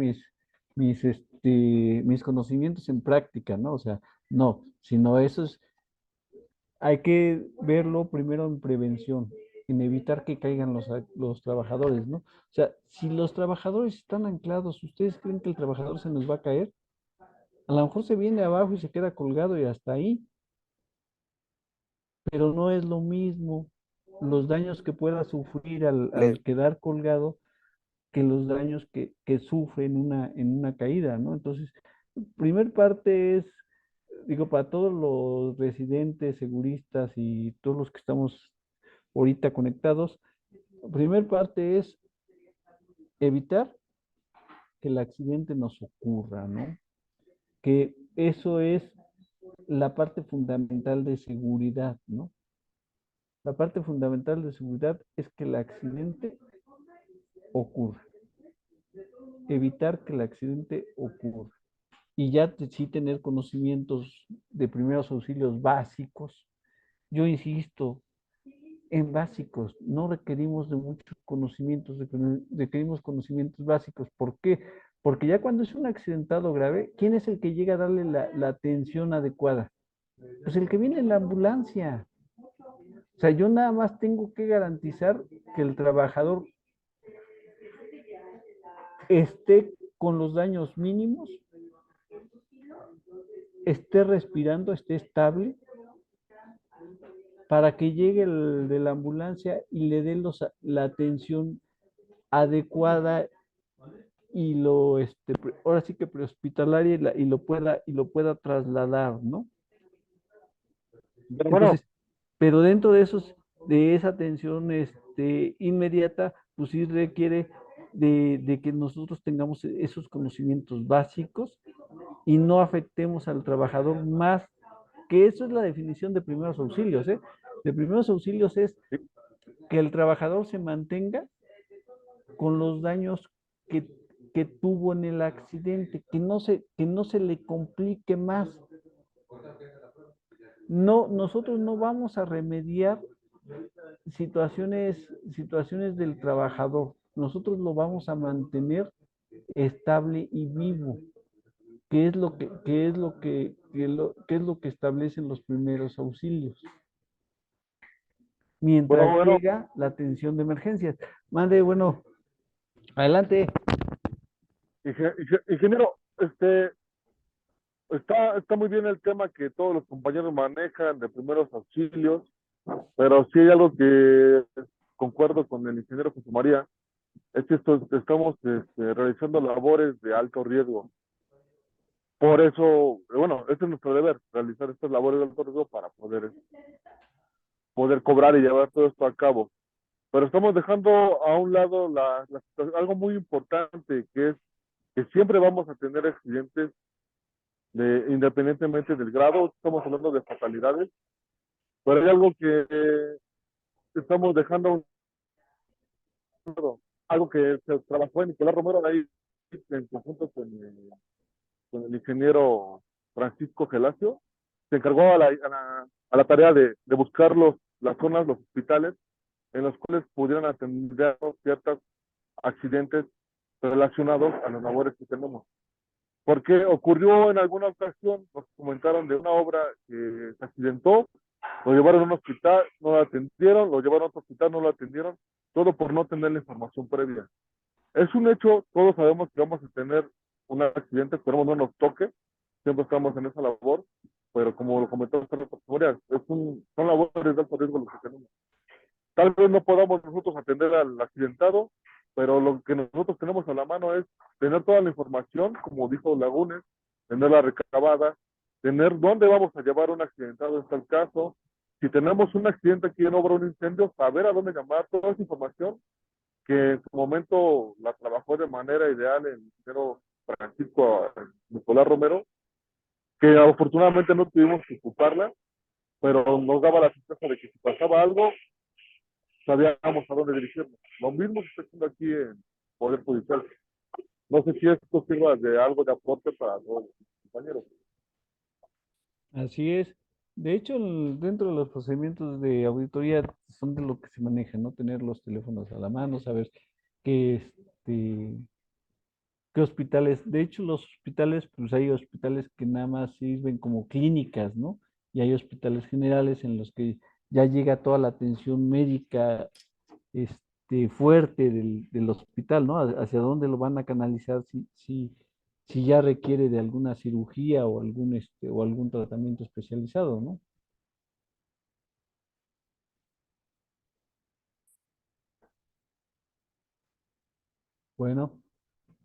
mis conocimientos en práctica, ¿no? O sea, no, sino eso es, hay que verlo primero en prevención, en evitar que caigan los trabajadores, ¿no? O sea, si los trabajadores están anclados, ¿ustedes creen que el trabajador se nos va a caer? A lo mejor se viene abajo y se queda colgado y hasta ahí, pero no es lo mismo los daños que pueda sufrir Les al quedar colgado que los daños que sufre en una caída, ¿no? Entonces, primer parte es, digo, para todos los residentes, seguristas y todos los que estamos ahorita conectados, primer parte es evitar que el accidente nos ocurra, ¿no? Que eso es la parte fundamental de seguridad, ¿no? La parte fundamental de seguridad es que el accidente ocurra, evitar que el accidente ocurra. Y ya sí tener conocimientos de primeros auxilios básicos. Yo insisto, en básicos, no requerimos de muchos conocimientos, requerimos conocimientos básicos. ¿Por qué? Porque ya cuando es un accidentado grave, ¿quién es el que llega a darle la atención adecuada? Pues el que viene en la ambulancia. O sea, yo nada más tengo que garantizar que el trabajador esté con los daños mínimos, esté respirando, esté estable, para que llegue el de la ambulancia y le dé la atención adecuada ahora sí que prehospitalaria y lo pueda trasladar, ¿no? Pero bueno, Entonces, pero dentro de de esa atención inmediata, pues sí requiere de que nosotros tengamos esos conocimientos básicos y no afectemos al trabajador más, que eso es la definición de primeros auxilios, ¿eh? De primeros auxilios es que el trabajador se mantenga con los daños que, que tuvo en el accidente, que no se le complique más. No, nosotros no vamos a remediar situaciones del trabajador. Nosotros lo vamos a mantener estable y vivo, que es lo que establecen los primeros auxilios. Mientras bueno, llega la atención de emergencias. Mande, bueno, adelante. ingeniero, está muy bien el tema que todos los compañeros manejan de primeros auxilios, pero sí hay algo que concuerdo con el ingeniero José María, es que estamos realizando labores de alto riesgo. Por eso, bueno, este es nuestro deber, realizar estas labores de alto riesgo para poder cobrar y llevar todo esto a cabo. Pero estamos dejando a un lado algo muy importante, que es que siempre vamos a tener accidentes independientemente del grado. Estamos hablando de fatalidades, pero hay algo que estamos dejando a un lado, algo que se trabajó en Nicolás Romero ahí en conjunto con el ingeniero Francisco Gelacio. Se encargó a la tarea de buscar las zonas, los hospitales en los cuales pudieran atender ciertos accidentes relacionados a las labores que tenemos. Porque ocurrió en alguna ocasión, nos comentaron de una obra que se accidentó, lo llevaron a un hospital, no lo atendieron, lo llevaron a otro hospital, no lo atendieron, todo por no tener la información previa. Es un hecho, todos sabemos que vamos a tener un accidente, esperemos no nos toque, siempre estamos en esa labor, pero como lo comentó usted, son labores de alto riesgo los que tenemos. Tal vez no podamos nosotros atender al accidentado, pero lo que nosotros tenemos a la mano es tener toda la información, como dijo Lagunes, tenerla recabada, tener dónde vamos a llevar un accidentado en tal caso. Si tenemos un accidente aquí en obra, un incendio, saber a dónde llamar, toda esa información que en su momento la trabajó de manera ideal el ingeniero Francisco Nicolás Romero, que afortunadamente no tuvimos que ocuparla, pero nos daba la certeza de que si pasaba algo, sabíamos a dónde dirigirnos. Lo mismo que está haciendo aquí en Poder Judicial. No sé si esto sirva de algo de aporte para todos los compañeros. Así es. De hecho, dentro de los procedimientos de auditoría son de lo que se maneja, ¿no? Tener los teléfonos a la mano, saber qué, qué hospitales. De hecho, los hospitales, pues hay hospitales que nada más sirven como clínicas, ¿no? Y hay hospitales generales en los que ya llega toda la atención médica, fuerte del hospital, ¿no? Hacia dónde lo van a canalizar si ya requiere de alguna cirugía o o algún tratamiento especializado, ¿no? Bueno,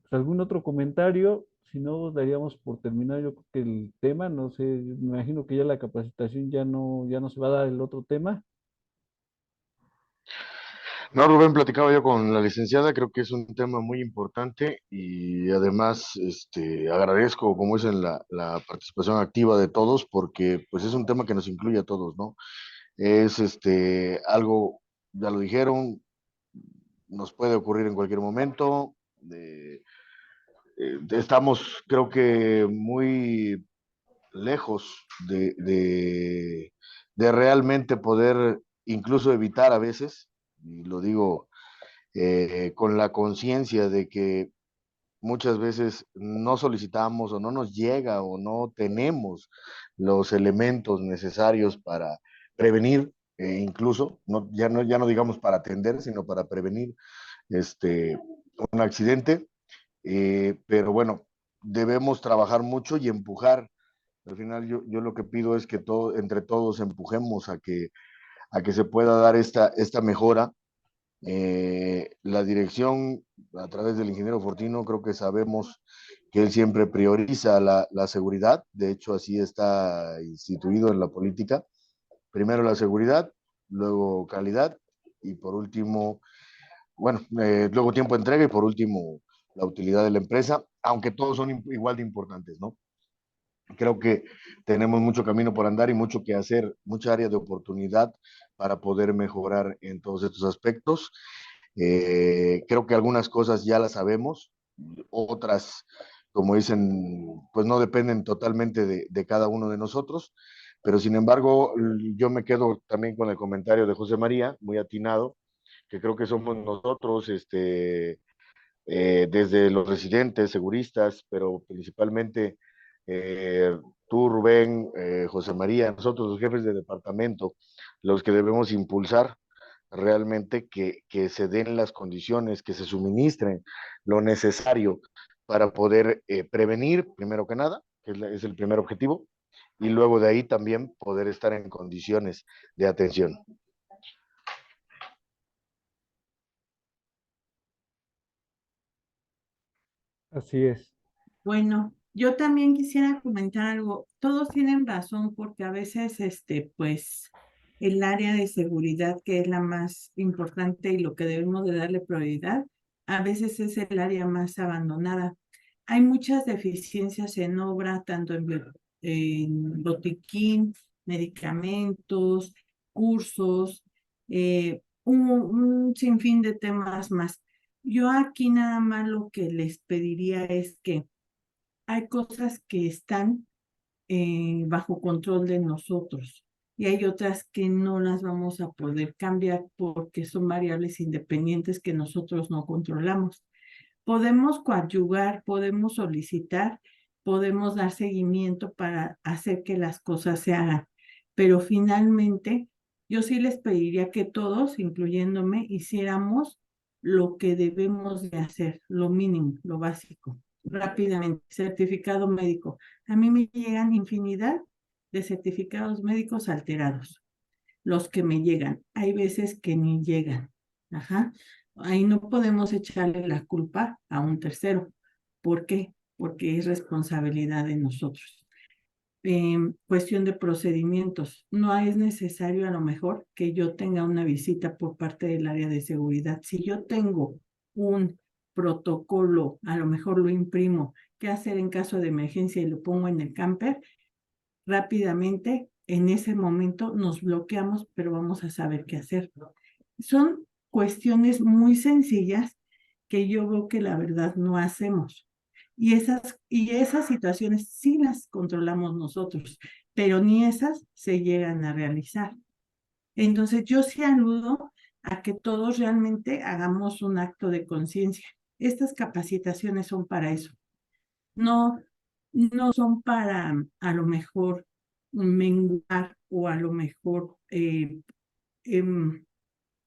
pues, ¿algún otro comentario? Si no, daríamos por terminado yo creo que el tema, no sé, me imagino que ya la capacitación ya no se va a dar el otro tema. No, Rubén, platicaba yo con la licenciada, creo que es un tema muy importante y además agradezco, como dicen, la participación activa de todos porque pues es un tema que nos incluye a todos, ¿no? Es algo, ya lo dijeron, nos puede ocurrir en cualquier momento. Estamos, creo que, muy lejos de realmente poder incluso evitar a veces, y lo digo con la conciencia de que muchas veces no solicitamos o no nos llega o no tenemos los elementos necesarios para prevenir, incluso, ya no digamos para atender, sino para prevenir un accidente. Pero bueno, debemos trabajar mucho y empujar. Al final yo lo que pido es que entre todos empujemos a que se pueda dar esta mejora La dirección, a través del ingeniero Fortino, creo que sabemos que él siempre prioriza la seguridad. De hecho, así está instituido en la política. Primero la seguridad, luego calidad y por último, bueno, luego tiempo de entrega y por último la utilidad de la empresa, aunque todos son igual de importantes, ¿no? Creo que tenemos mucho camino por andar y mucho que hacer, mucha área de oportunidad para poder mejorar en todos estos aspectos. Creo que algunas cosas ya las sabemos, otras, como dicen, pues no dependen totalmente de cada uno de nosotros, pero sin embargo, yo me quedo también con el comentario de José María, muy atinado, que creo que somos nosotros, desde los residentes, seguristas, pero principalmente tú, Rubén, José María, nosotros los jefes de departamento, los que debemos impulsar realmente que se den las condiciones, que se suministren lo necesario para poder prevenir, primero que nada, que es el primer objetivo, y luego de ahí también poder estar en condiciones de atención. Así es. Bueno, yo también quisiera comentar algo. Todos tienen razón porque a veces, pues, el área de seguridad, que es la más importante y lo que debemos de darle prioridad, a veces es el área más abandonada. Hay muchas deficiencias en obra, tanto en botiquín, medicamentos, cursos, un sinfín de temas más. Yo aquí nada más lo que les pediría es que hay cosas que están bajo control de nosotros y hay otras que no las vamos a poder cambiar porque son variables independientes que nosotros no controlamos. Podemos coadyuvar, podemos solicitar, podemos dar seguimiento para hacer que las cosas se hagan, pero finalmente yo sí les pediría que todos, incluyéndome, hiciéramos lo que debemos de hacer, lo mínimo, lo básico, rápidamente. Certificado médico. A mí me llegan infinidad de certificados médicos alterados, los que me llegan. Hay veces que ni llegan. Ajá. Ahí no podemos echarle la culpa a un tercero. ¿Por qué? Porque es responsabilidad de nosotros. Cuestión de procedimientos. No es necesario a lo mejor que yo tenga una visita por parte del área de seguridad. Si yo tengo un protocolo, a lo mejor lo imprimo, qué hacer en caso de emergencia y lo pongo en el camper, rápidamente en ese momento nos bloqueamos, pero vamos a saber qué hacer. Son cuestiones muy sencillas que yo veo que la verdad no hacemos. Y esas situaciones sí las controlamos nosotros, pero ni esas se llegan a realizar. Entonces yo sí aludo a que todos realmente hagamos un acto de conciencia. Estas capacitaciones son para eso. No, no son para a lo mejor menguar o a lo mejor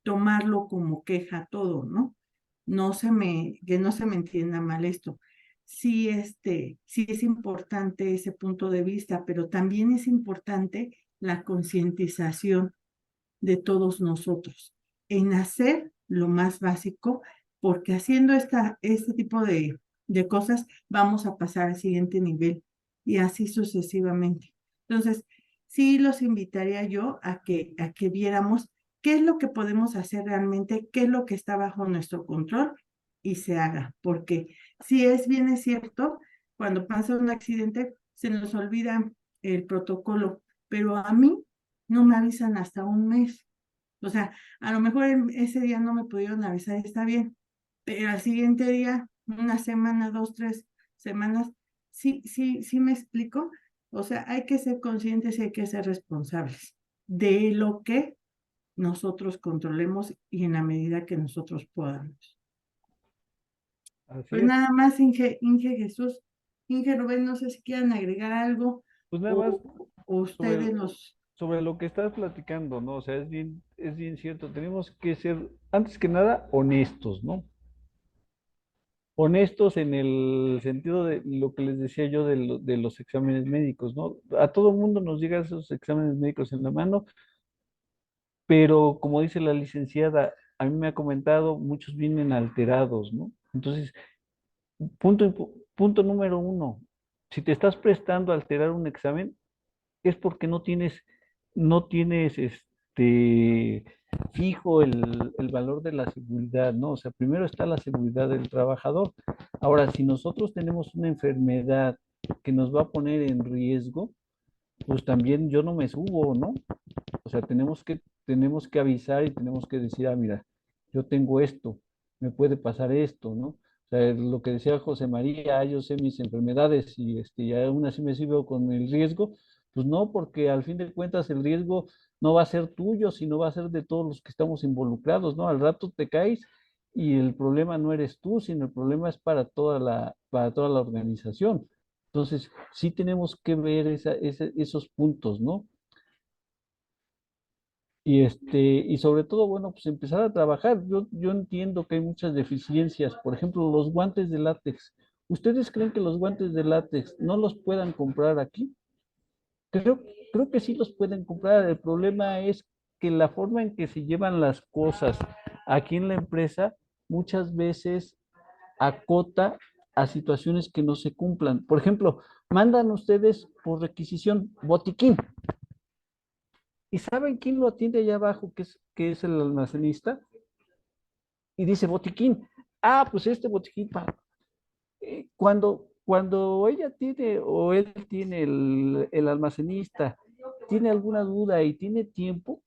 tomarlo como queja todo, ¿no? Que no se me entienda mal esto. Sí, sí es importante ese punto de vista, pero también es importante la concientización de todos nosotros en hacer lo más básico, porque haciendo este tipo de cosas vamos a pasar al siguiente nivel y así sucesivamente. Entonces, sí los invitaría yo a que viéramos qué es lo que podemos hacer realmente, qué es lo que está bajo nuestro control y se haga, porque si es bien es cierto, cuando pasa un accidente se nos olvida el protocolo, pero a mí no me avisan hasta un mes. O sea, a lo mejor ese día no me pudieron avisar, está bien, pero al siguiente día, una semana, 2, 3 semanas, sí me explico. O sea, hay que ser conscientes y hay que ser responsables de lo que nosotros controlemos y en la medida que nosotros podamos. Así Pues es. nada más, Inge Jesús, Inge Rubén, no sé si quieran agregar algo Pues nada más o sobre, ustedes los... sobre lo que estás platicando, ¿no? O sea, es bien cierto. Tenemos que ser, antes que nada, honestos, ¿no? Honestos en el sentido de lo que les decía yo de los exámenes médicos, ¿no? A todo mundo nos llegan esos exámenes médicos en la mano, pero como dice la licenciada, a mí me ha comentado, muchos vienen alterados, ¿no? Entonces, punto número uno, si te estás prestando a alterar un examen, es porque no tienes fijo el valor de la seguridad, ¿no? O sea, primero está la seguridad del trabajador. Ahora, si nosotros tenemos una enfermedad que nos va a poner en riesgo, pues también yo no me subo, ¿no? O sea, tenemos que avisar y tenemos que decir, ah, mira, yo tengo esto, me puede pasar esto, ¿no? O sea, lo que decía José María, yo sé mis enfermedades y aún así me sigo con el riesgo, pues no, porque al fin de cuentas el riesgo no va a ser tuyo, sino va a ser de todos los que estamos involucrados, ¿no? Al rato te caes y el problema no eres tú, sino el problema es para toda la organización. Entonces, sí tenemos que ver esos puntos, ¿no? Y sobre todo, bueno, pues empezar a trabajar. Yo entiendo que hay muchas deficiencias. Por ejemplo, los guantes de látex. ¿Ustedes creen que los guantes de látex no los puedan comprar aquí? Creo que sí los pueden comprar. El problema es que la forma en que se llevan las cosas aquí en la empresa muchas veces acota a situaciones que no se cumplan. Por ejemplo, mandan ustedes por requisición botiquín. ¿Y saben quién lo atiende allá abajo, que es el almacenista? Y dice botiquín. Ah, pues este botiquín. Cuando ella tiene o él tiene el almacenista, tiene alguna duda y tiene tiempo,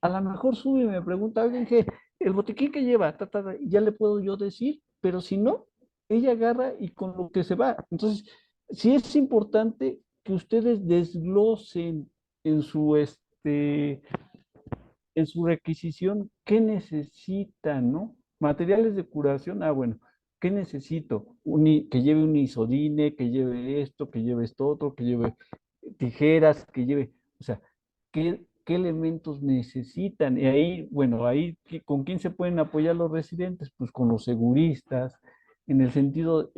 a lo mejor sube y me pregunta, alguien que el botiquín que lleva, y ya le puedo yo decir, pero si no, ella agarra y con lo que se va. Entonces, sí es importante que ustedes desglosen en su en su requisición qué necesitan, ¿no? Materiales de curación, bueno, ¿qué necesito? Que lleve un isodine, que lleve esto, que lleve esto otro, que lleve tijeras, que lleve, o sea, ¿qué elementos necesitan? Y ahí, bueno, ahí, ¿con quién se pueden apoyar los residentes? Pues con los seguristas, en el sentido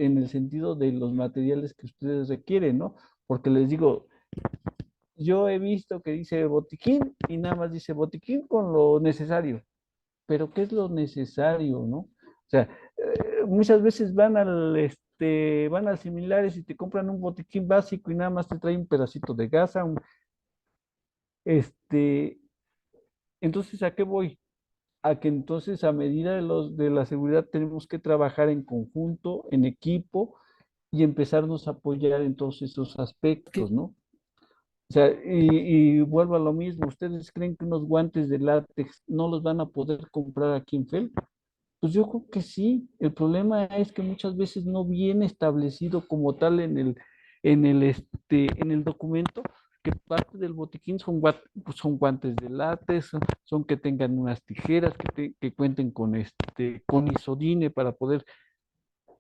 de los materiales que ustedes requieren, ¿no? Porque les digo, yo he visto que dice botiquín y nada más dice botiquín con lo necesario, pero ¿qué es lo necesario, no? O sea, muchas veces van al similares y te compran un botiquín básico y nada más te trae un pedacito de gasa, este, entonces, ¿a qué voy? A que entonces a medida de la seguridad tenemos que trabajar en conjunto, en equipo y empezarnos a apoyar en todos esos aspectos, ¿no? O sea, y vuelvo a lo mismo, ¿ustedes creen que unos guantes de látex no los van a poder comprar aquí en FEL? Pues yo creo que sí. El problema es que muchas veces no viene establecido como tal en el documento que parte del botiquín pues son guantes de látex, son que tengan unas tijeras, que cuenten con isodine para poder.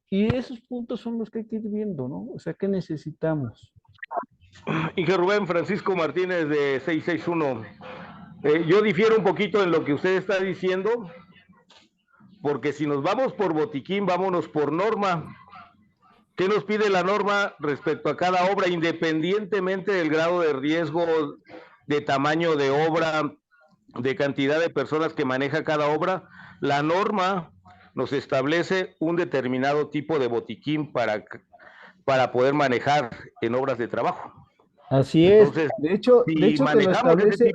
Y esos puntos son los que hay que ir viendo, ¿no? O sea, ¿qué necesitamos? Inge Rubén Francisco Martínez de 661. Yo difiero un poquito en lo que usted está diciendo, porque si nos vamos por botiquín, vámonos por norma. ¿Qué nos pide la norma respecto a cada obra, independientemente del grado de riesgo, de tamaño de obra, de cantidad de personas que maneja cada obra? La norma nos establece un determinado tipo de botiquín para poder manejar en obras de trabajo. Así es. Entonces, De hecho, si te lo manejamos ese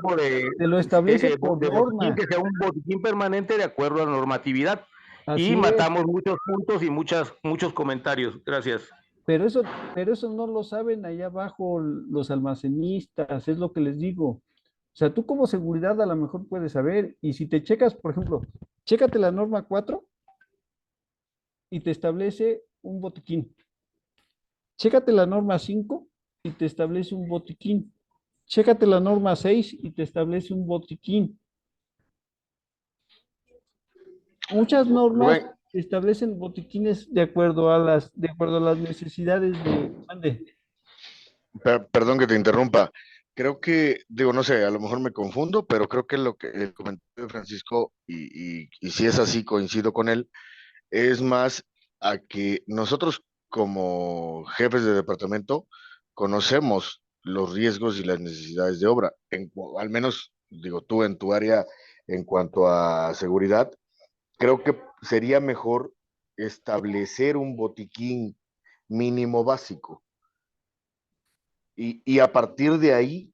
establece, tipo de por botiquín, norma. que sea un botiquín permanente de acuerdo a la normatividad. Y Así es. matamos muchos puntos y muchos comentarios. Gracias. Pero eso no lo saben allá abajo los almacenistas, es lo que les digo. O sea, tú como seguridad a lo mejor puedes saber, y si te checas, por ejemplo, chécate la norma 4 y te establece un botiquín. Chécate la norma 5 y te establece un botiquín. Chécate la norma 6 y te establece un botiquín. Muchas normas Rubén, establecen botiquines de acuerdo a las necesidades perdón que te interrumpa. Creo que, digo, no sé, a lo mejor me confundo, pero creo que lo que el comentario de Francisco, y si es así, coincido con él, es más a que nosotros como jefes de departamento conocemos los riesgos y las necesidades de obra, al menos, digo, tú en tu área en cuanto a seguridad, creo que sería mejor establecer un botiquín mínimo básico. Y a partir de ahí,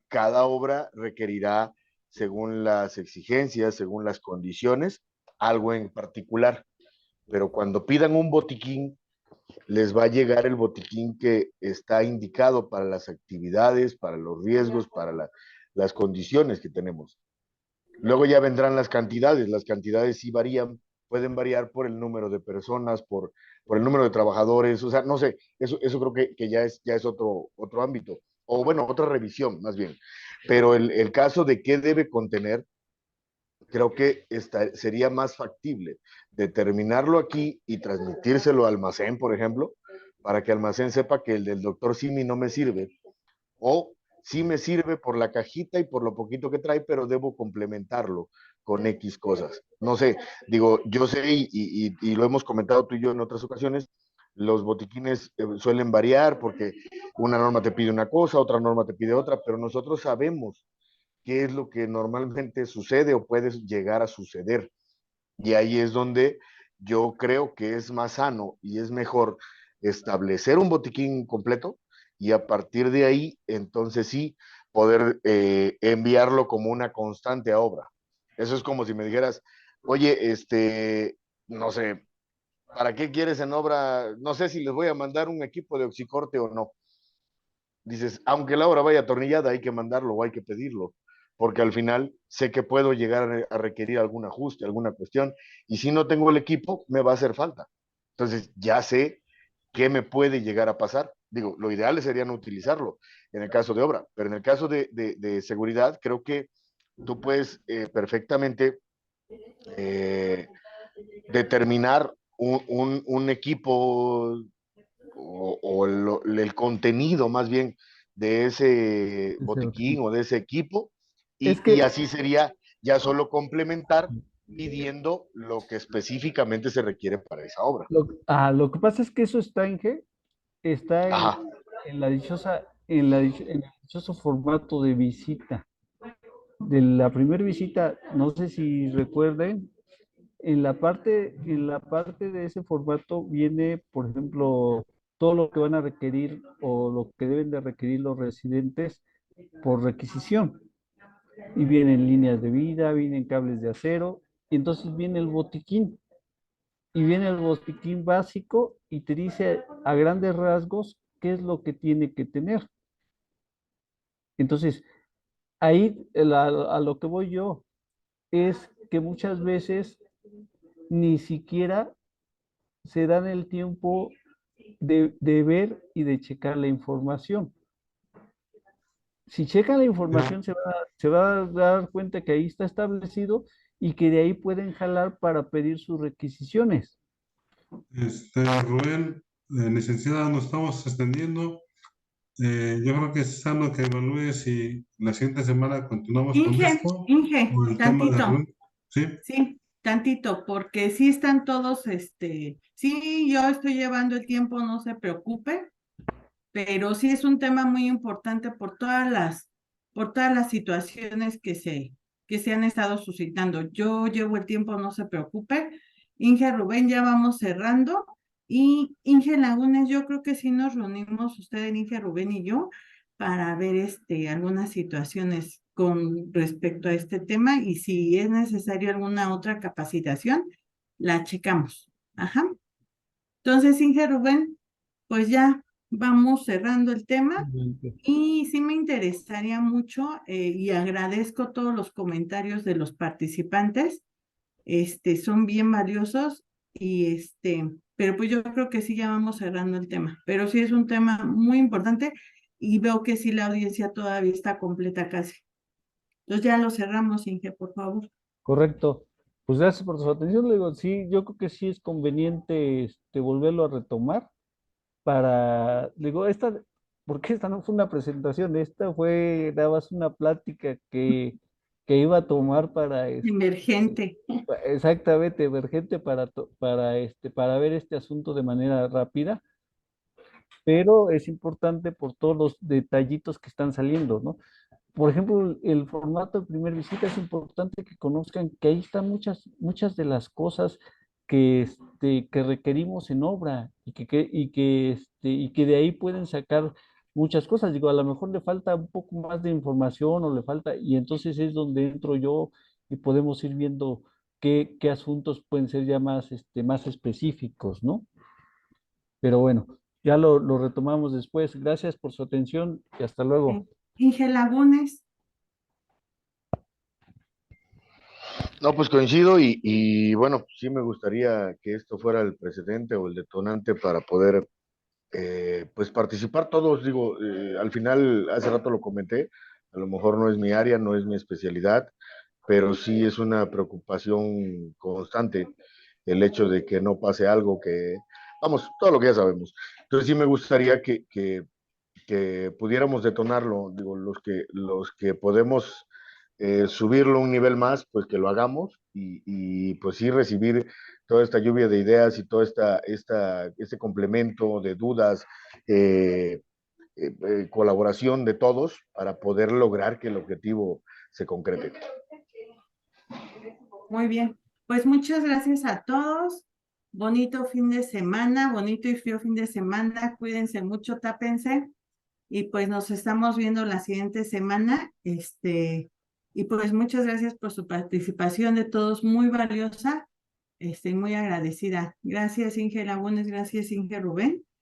cada obra requerirá, según las exigencias, según las condiciones, algo en particular. Pero cuando pidan un botiquín, les va a llegar el botiquín que está indicado para las actividades, para los riesgos, para las condiciones que tenemos. Luego ya vendrán las cantidades sí varían, pueden variar por el número de personas, por el número de trabajadores, o sea, no sé, eso creo que ya es otro ámbito, o bueno, otra revisión más bien. Pero el caso de qué debe contener, creo que sería más factible determinarlo aquí y transmitírselo a almacén, por ejemplo, para que almacén sepa que el del doctor Simi no me sirve, o sí me sirve por la cajita y por lo poquito que trae, pero debo complementarlo con X cosas. No sé, digo, yo sé y lo hemos comentado tú y yo en otras ocasiones, los botiquines suelen variar porque una norma te pide una cosa, otra norma te pide otra, pero nosotros sabemos qué es lo que normalmente sucede o puede llegar a suceder. Y ahí es donde yo creo que es más sano y es mejor establecer un botiquín completo y a partir de ahí, entonces sí, poder enviarlo como una constante a obra. Eso es como si me dijeras, oye, no sé, ¿para qué quieres en obra? No sé si les voy a mandar un equipo de oxicorte o no. Dices, aunque la obra vaya atornillada, hay que mandarlo o hay que pedirlo, porque al final sé que puedo llegar a requerir algún ajuste, alguna cuestión, y si no tengo el equipo, me va a hacer falta. Entonces, ya sé qué me puede llegar a pasar. Digo, lo ideal sería no utilizarlo en el caso de obra, pero en el caso de seguridad, creo que tú puedes perfectamente eh, determinar un equipo o el contenido más bien de ese botiquín o de ese equipo Es y que así sería ya solo complementar pidiendo lo que específicamente se requiere para esa obra. lo que pasa es que eso está está Ajá. en la dichosa, en el dichoso formato de visita. De la primera visita, no sé si recuerden, en la parte de ese formato viene, por ejemplo, todo lo que van a requerir o lo que deben de requerir los residentes por requisición. Y vienen líneas de vida, vienen cables de acero, y entonces viene el botiquín. Y viene el botiquín básico y te dice a grandes rasgos qué es lo que tiene que tener. Entonces, ahí a lo que voy yo es que muchas veces ni siquiera se dan el tiempo de ver y de checar la información. Si checan la información, se va a dar cuenta que ahí está establecido y que de ahí pueden jalar para pedir sus requisiciones. Rubén, licenciada, nos estamos extendiendo. Yo creo que es sano que evalúes si la siguiente semana continuamos con esto o el tema de Tantito. Rubén. ¿Sí? Sí, tantito, porque sí están todos, sí, yo estoy llevando el tiempo, no se preocupe, pero sí es un tema muy importante por todas las situaciones que se han estado suscitando. Yo llevo el tiempo, no se preocupe. Inge Rubén, ya vamos cerrando. Y Inge Lagunes, yo creo que sí nos reunimos usted, Inge Rubén y yo, para ver algunas situaciones con respecto a este tema y si es necesario alguna otra capacitación, la checamos. Ajá. Entonces, Inge Rubén, pues ya vamos cerrando el tema y sí me interesaría mucho y agradezco todos los comentarios de los participantes, son bien valiosos y pero pues yo creo que sí ya vamos cerrando el tema, pero sí es un tema muy importante y veo que sí la audiencia todavía está completa casi. Entonces ya lo cerramos, Inge, por favor. Correcto. Pues gracias por su atención. Le digo, sí, yo creo que sí es conveniente volverlo a retomar para, digo, porque esta no fue una presentación, esta fue nada más una plática que iba a tomar para Emergente. exactamente, emergente para ver este asunto de manera rápida, pero es importante por todos los detallitos que están saliendo, ¿no? por ejemplo, el formato de primer visita es importante que conozcan que ahí están muchas de las cosas que requerimos en obra y que de ahí pueden sacar muchas cosas. Digo, a lo mejor le falta un poco más de información o le falta, y entonces es donde entro yo y podemos ir viendo qué asuntos pueden ser ya más específicos, ¿no? Pero bueno, ya lo retomamos después. Gracias por su atención y hasta luego. Inge Lagunes. No, pues coincido y bueno, sí me gustaría que esto fuera el precedente o el detonante para poder pues participar todos. Digo, al final, hace rato lo comenté, a lo mejor no es mi área, no es mi especialidad, pero sí es una preocupación constante el hecho de que no pase algo que, vamos, todo lo que ya sabemos. Entonces sí me gustaría que pudiéramos detonarlo, digo, los que podemos subirlo un nivel más, pues que lo hagamos y pues sí recibir toda esta lluvia de ideas y todo este complemento de dudas, colaboración de todos para poder lograr que el objetivo se concrete. Muy bien, pues muchas gracias a todos. Bonito fin de semana, bonito y frío fin de semana. Cuídense mucho, tápense. Y pues nos estamos viendo la siguiente semana. Y pues muchas gracias por su participación de todos, muy valiosa, muy agradecida. Gracias, Inge Lagunes, gracias, Inge Rubén.